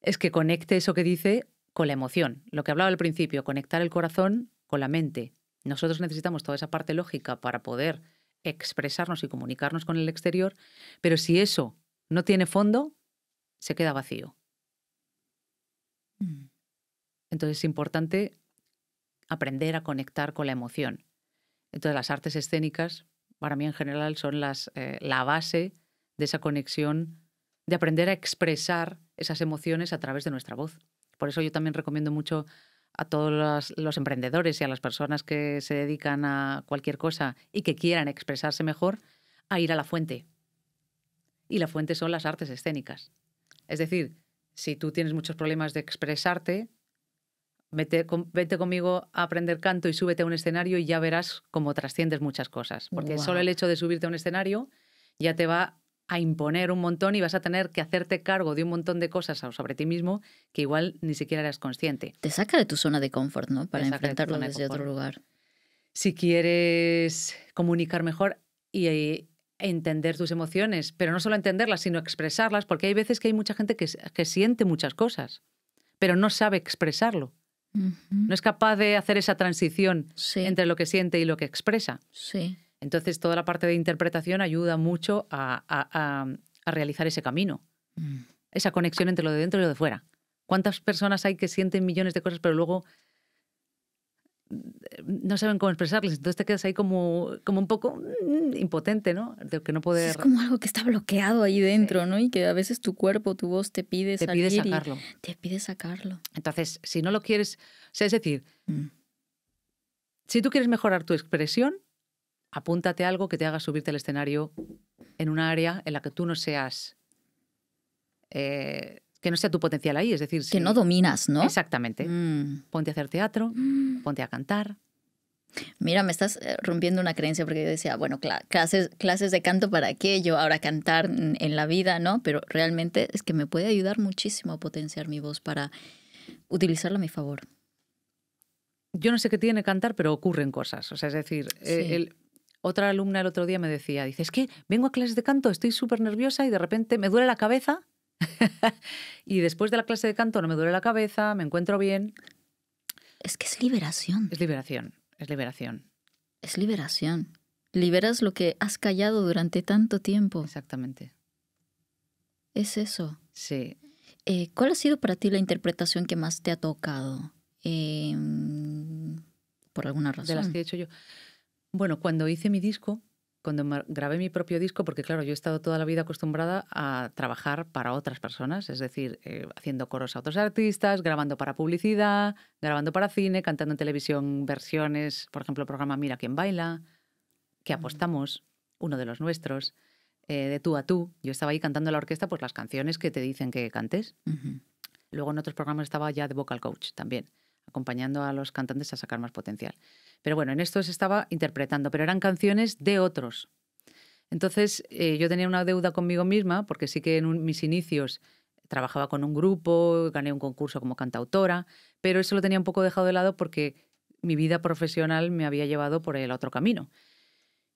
es que conecte eso que dice con la emoción. Lo que hablaba al principio, conectar el corazón con la mente. Nosotros necesitamos toda esa parte lógica para poder expresarnos y comunicarnos con el exterior, pero si eso no tiene fondo, se queda vacío. Mm. Entonces es importante aprender a conectar con la emoción. Entonces las artes escénicas, para mí en general, son la base de esa conexión, de aprender a expresar esas emociones a través de nuestra voz. Por eso yo también recomiendo mucho a todos los emprendedores y a las personas que se dedican a cualquier cosa y que quieran expresarse mejor, a ir a la fuente. Y la fuente son las artes escénicas. Es decir, si tú tienes muchos problemas de expresarte, vete conmigo a aprender canto y súbete a un escenario y ya verás cómo trasciendes muchas cosas. Porque solo Wow. el hecho de subirte a un escenario ya te va a imponer un montón y vas a tener que hacerte cargo de un montón de cosas sobre ti mismo que igual ni siquiera eras consciente. Te saca de tu zona de confort, ¿no? Para Te saca de tu enfrentarlo zona de desde otro confort. lugar. Si quieres comunicar mejor y entender tus emociones, pero no solo entenderlas, sino expresarlas, porque hay veces que hay mucha gente que siente muchas cosas, pero no sabe expresarlo. Ujú. No es capaz de hacer esa transición Sí, entre lo que siente y lo que expresa. sí. Entonces, toda la parte de interpretación ayuda mucho a realizar ese camino, Mm. esa conexión entre lo de dentro y lo de fuera. ¿Cuántas personas hay que sienten millones de cosas, pero luego no saben cómo expresarles? Entonces te quedas ahí como un poco impotente, ¿no? De que no Sí, poder... es como algo que está bloqueado ahí dentro, ¿no? Y que a veces tu cuerpo, tu voz te pide Te pide salir y sacarlo. te pide sacarlo. Entonces, si no lo quieres... O sea, es decir, Mm. si tú quieres mejorar tu expresión, apúntate a algo que te haga subirte al escenario en un área en la que tú no seas... que no sea tu potencial ahí. Es decir, Que no dominas, ¿no? Exactamente. Mm. Ponte a hacer teatro, ponte a cantar. Mira, me estás rompiendo una creencia porque yo decía, bueno, clases de canto para qué, yo ahora cantar en la vida, ¿no? Pero realmente es que me puede ayudar muchísimo a potenciar mi voz para utilizarla a mi favor. Yo no sé qué tiene cantar, pero ocurren cosas. O sea, es decir, Sí. otra alumna el otro día me decía, dice, es que vengo a clases de canto, estoy súper nerviosa y de repente me duele la cabeza y después de la clase de canto no me duele la cabeza, me encuentro bien. Es que es liberación. Es liberación, es liberación. Es liberación. Liberas lo que has callado durante tanto tiempo. Exactamente. Es eso. Sí. ¿Cuál ha sido para ti la interpretación que más te ha tocado? Por alguna razón. De las que he hecho yo. Bueno, cuando hice mi disco, cuando grabé mi propio disco, porque claro, yo he estado toda la vida acostumbrada a trabajar para otras personas, es decir, haciendo coros a otros artistas, grabando para publicidad, grabando para cine, cantando en televisión versiones, por ejemplo, el programa Mira quién baila, que apostamos, uno de los nuestros, de tú a tú. Yo estaba ahí cantando en la orquesta pues las canciones que te dicen que cantes. Ujú. Luego en otros programas estaba ya de vocal coach también, acompañando a los cantantes a sacar más potencial. Pero bueno, en estos estaba interpretando, pero eran canciones de otros. Entonces yo tenía una deuda conmigo misma, porque sí que en mis inicios trabajaba con un grupo, gané un concurso como cantautora, pero eso lo tenía un poco dejado de lado porque mi vida profesional me había llevado por el otro camino.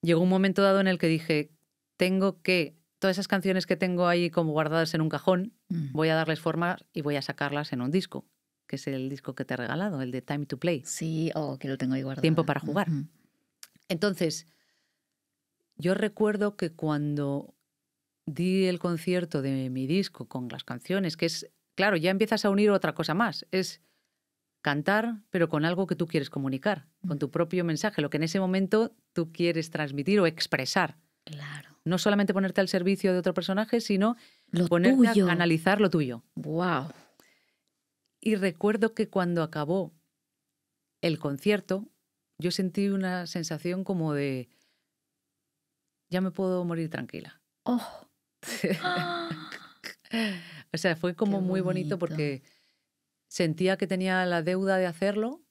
Llegó un momento dado en el que dije, todas esas canciones que tengo ahí como guardadas en un cajón, voy a darles forma y voy a sacarlas en un disco, que es el disco que te he regalado, el de Time to Play. Sí, que lo tengo ahí guardado. Tiempo para jugar. Entonces, yo recuerdo que cuando di el concierto de mi disco con las canciones, que es, claro, ya empiezas a unir otra cosa más, es cantar, pero con algo que tú quieres comunicar, con tu propio mensaje, lo que en ese momento tú quieres transmitir o expresar. Claro. No solamente ponerte al servicio de otro personaje, sino ponerte tuyo. a canalizar lo tuyo. ¡Wow! Y recuerdo que cuando acabó el concierto, yo sentí una sensación como de, ya me puedo morir tranquila. ¡Oh! O sea, fue como muy bonito porque sentía que tenía la deuda de hacerlo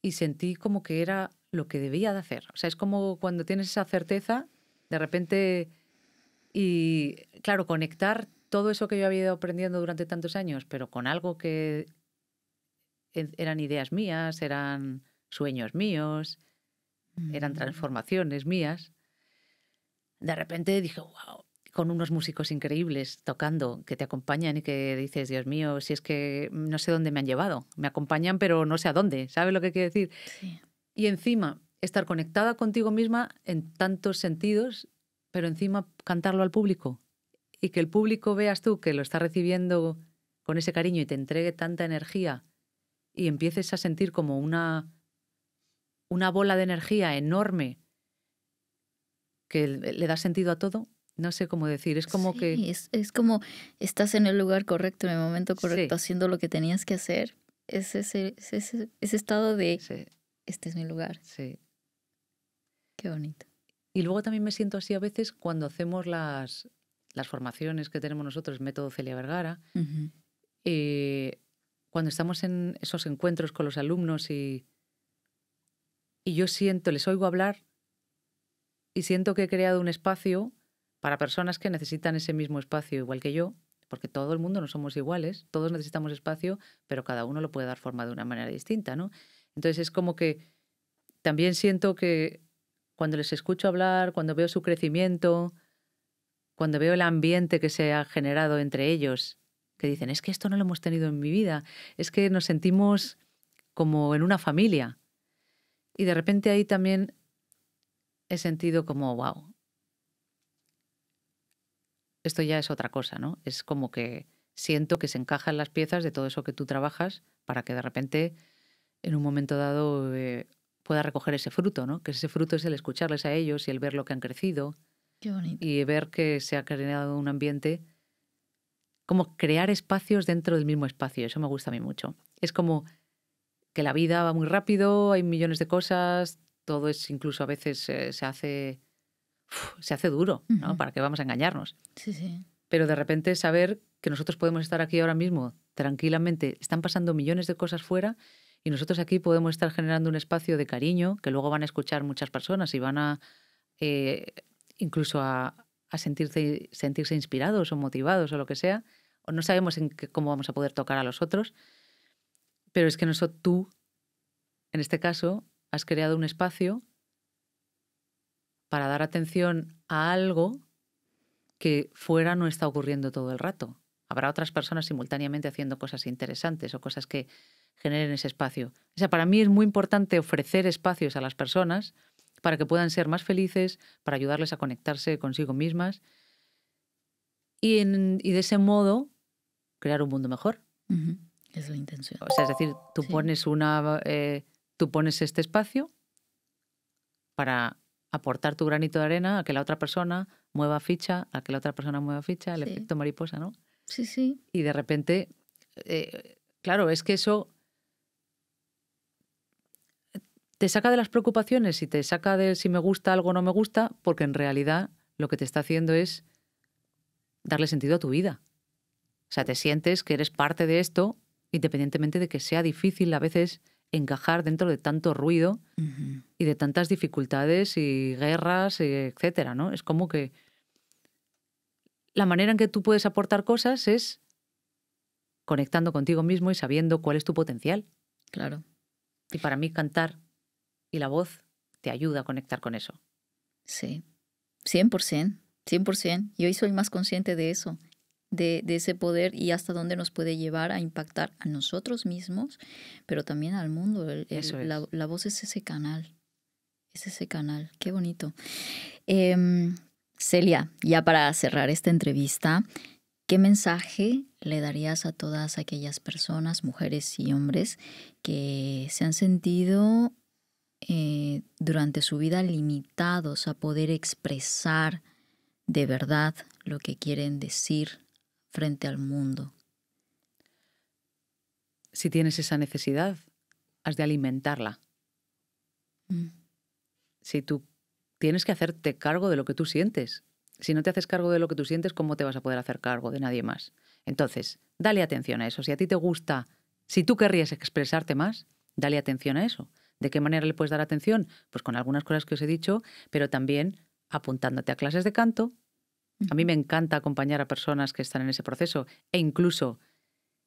y sentí como que era lo que debía de hacer. O sea, es como cuando tienes esa certeza, de repente, y claro, conectar todo eso que yo había ido aprendiendo durante tantos años, pero con algo que eran ideas mías, eran sueños míos, eran transformaciones mías. De repente dije, wow, con unos músicos increíbles tocando, que te acompañan y que dices, Dios mío, si es que no sé dónde me han llevado. Me acompañan, pero no sé a dónde. ¿Sabes lo que quiero decir? Sí. Y encima, estar conectada contigo misma en tantos sentidos, pero encima cantarlo al público. Y que el público veas tú que lo está recibiendo con ese cariño y te entregue tanta energía y empieces a sentir como una bola de energía enorme que le da sentido a todo. No sé cómo decir, es como que... Es como estás en el lugar correcto, en el momento correcto, Sí. haciendo lo que tenías que hacer. Es ese estado de, Sí, este es mi lugar. sí. Qué bonito. Y luego también me siento así a veces cuando hacemos las formaciones que tenemos nosotros, Método Celia Vergara, cuando estamos en esos encuentros con los alumnos y yo siento, les oigo hablar y siento que he creado un espacio para personas que necesitan ese mismo espacio igual que yo, porque todo el mundo no somos iguales, todos necesitamos espacio, pero cada uno lo puede dar forma de una manera distinta, ¿no? Entonces es como que también siento que cuando les escucho hablar, cuando veo su crecimiento, cuando veo el ambiente que se ha generado entre ellos, que dicen, es que esto no lo hemos tenido en mi vida, es que nos sentimos como en una familia. Y de repente ahí también he sentido como, wow, esto ya es otra cosa, ¿no? Es como que siento que se encajan las piezas de todo eso que tú trabajas para que de repente, en un momento dado, pueda recoger ese fruto, ¿no? Que ese fruto es el escucharles a ellos y el ver lo que han crecido. Qué bonito. Y ver que se ha creado un ambiente, como crear espacios dentro del mismo espacio. Eso me gusta a mí mucho. Es como que la vida va muy rápido, hay millones de cosas, todo es incluso a veces se hace duro, ¿no? ¿Para qué vamos a engañarnos? Sí, sí. Pero de repente saber que nosotros podemos estar aquí ahora mismo tranquilamente, están pasando millones de cosas fuera y nosotros aquí podemos estar generando un espacio de cariño que luego van a escuchar muchas personas y van a incluso a sentirse inspirados o motivados o lo que sea. O no sabemos cómo vamos a poder tocar a los otros, pero es que tú, en este caso, has creado un espacio para dar atención a algo que fuera no está ocurriendo todo el rato. Habrá otras personas simultáneamente haciendo cosas interesantes o cosas que generen ese espacio. O sea, para mí es muy importante ofrecer espacios a las personas para que puedan ser más felices, para ayudarles a conectarse consigo mismas y de ese modo crear un mundo mejor. Es la intención. O sea, es decir, tú pones este espacio para aportar tu granito de arena a que la otra persona mueva ficha, el efecto mariposa, ¿no? Sí, sí. Y de repente, claro, es que eso te saca de las preocupaciones y te saca de si me gusta algo o no me gusta, porque en realidad lo que te está haciendo es darle sentido a tu vida. O sea, te sientes que eres parte de esto, independientemente de que sea difícil a veces encajar dentro de tanto ruido y de tantas dificultades y guerras, etcétera, ¿no? Es como que la manera en que tú puedes aportar cosas es conectando contigo mismo y sabiendo cuál es tu potencial. Claro. Y para mí cantar y la voz te ayuda a conectar con eso. Sí, 100%, 100%. Y hoy soy más consciente de eso, de ese poder y hasta dónde nos puede llevar a impactar a nosotros mismos, pero también al mundo. Eso es. La voz es ese canal, Qué bonito. Celia, ya para cerrar esta entrevista, ¿qué mensaje le darías a todas aquellas personas, mujeres y hombres, que se han sentido durante su vida limitados a poder expresar de verdad lo que quieren decir frente al mundo? Si tienes esa necesidad, has de alimentarla. Si tú tienes que hacerte cargo de lo que tú sientes. Si no te haces cargo de lo que tú sientes, ¿cómo te vas a poder hacer cargo de nadie más? Entonces, dale atención a eso. Si a ti te gusta, si tú querrías expresarte más, dale atención a eso. ¿De qué manera le puedes dar atención? Pues con algunas cosas que os he dicho, pero también apuntándote a clases de canto. A mí me encanta acompañar a personas que están en ese proceso e incluso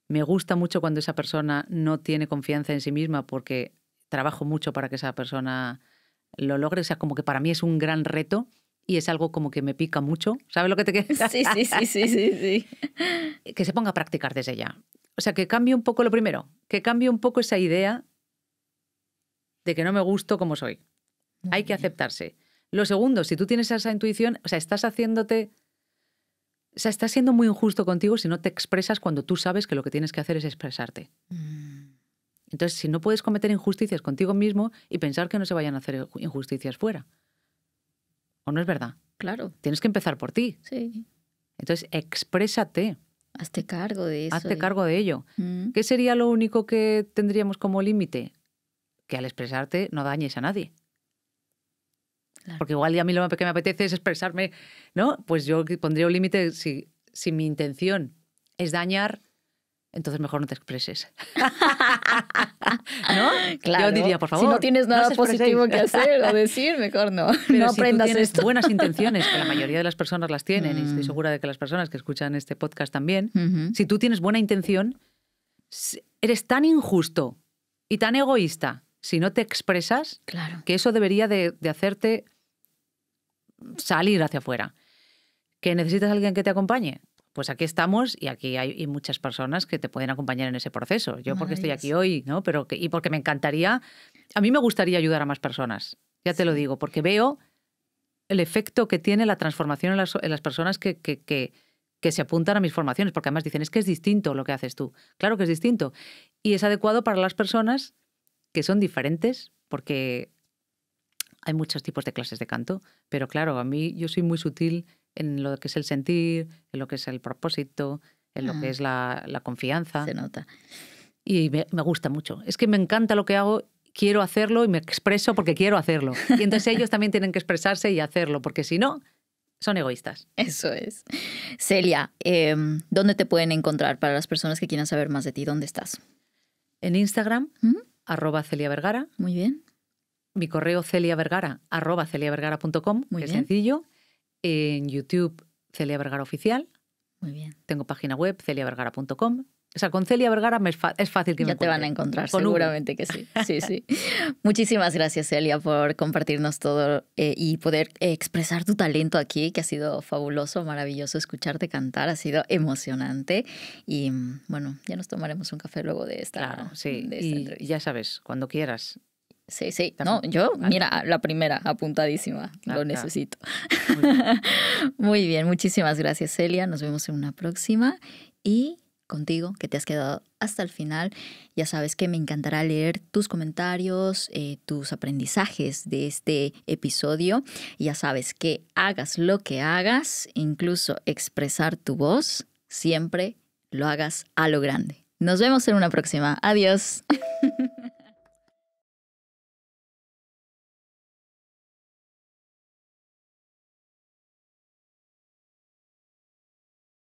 me gusta mucho cuando esa persona no tiene confianza en sí misma porque trabajo mucho para que esa persona lo logre. O sea, como que para mí es un gran reto y es algo como que me pica mucho. ¿Sabes lo que te quiero decir? Sí. Que se ponga a practicar desde ya. O sea, que cambie un poco lo primero, que cambie un poco esa idea de que no me gusto como soy. Hay que aceptarse. Lo segundo, si tú tienes esa intuición, o sea, estás siendo muy injusto contigo si no te expresas cuando tú sabes que lo que tienes que hacer es expresarte. Entonces, si no puedes cometer injusticias contigo mismo y pensar que no se vayan a hacer injusticias fuera. ¿O no es verdad? Claro. Tienes que empezar por ti. Sí. Entonces, exprésate. Hazte cargo de eso. Hazte cargo de ello. ¿Qué sería lo único que tendríamos como límite? Que al expresarte no dañes a nadie. Claro. Porque igual a mí lo que me apetece es expresarme, ¿no? Pues yo pondría un límite. Si mi intención es dañar, entonces mejor no te expreses. ¿No? Claro. Yo diría, por favor, si no tienes nada positivo que hacer o decir, mejor no. Pero no si aprendas tú tienes esto. buenas intenciones, que la mayoría de las personas las tienen, y estoy segura de que las personas que escuchan este podcast también, si tú tienes buena intención, eres tan injusto y tan egoísta si no te expresas, claro, que eso debería de hacerte salir hacia afuera. ¿Que necesitas a alguien que te acompañe? Pues aquí estamos y aquí hay muchas personas que te pueden acompañar en ese proceso. Yo porque estoy aquí hoy, ¿no? Y porque me encantaría, a mí me gustaría ayudar a más personas, ya te lo digo, porque veo el efecto que tiene la transformación en las personas que se apuntan a mis formaciones, porque además dicen, es que es distinto lo que haces tú. Claro que es distinto. Y es adecuado para las personas que son diferentes, porque hay muchos tipos de clases de canto, pero claro, yo soy muy sutil en lo que es el sentir, en lo que es el propósito, en lo que es la confianza. Se nota. Y me gusta mucho. Es que me encanta lo que hago, quiero hacerlo y me expreso porque quiero hacerlo. Y entonces ellos también tienen que expresarse y hacerlo, porque si no, son egoístas. Eso es. Celia, ¿dónde te pueden encontrar para las personas que quieran saber más de ti? ¿Dónde estás? En Instagram, @CeliaVergara. Muy bien. Mi correo celiavergara@celiavergara.com, que es sencillo. En YouTube, Celia Vergara Oficial. Muy bien. Tengo página web, celiavergara.com. O sea, con Celia Vergara es fácil que me encuentre. Ya te van a encontrar, con seguramente que sí. Sí. Muchísimas gracias, Celia, por compartirnos todo y poder expresar tu talento aquí, que ha sido fabuloso, maravilloso escucharte cantar, ha sido emocionante. Y bueno, ya nos tomaremos un café luego de esta, claro, sí. de esta entrevista. Y ya sabes, cuando quieras. Sí. No, yo, mira, la primera, apuntadísima. Lo necesito. Muy bien, muchísimas gracias, Celia. Nos vemos en una próxima. Y contigo, que te has quedado hasta el final, ya sabes que me encantará leer tus comentarios, tus aprendizajes de este episodio. Y ya sabes que hagas lo que hagas, incluso expresar tu voz, siempre lo hagas a lo grande. Nos vemos en una próxima. Adiós.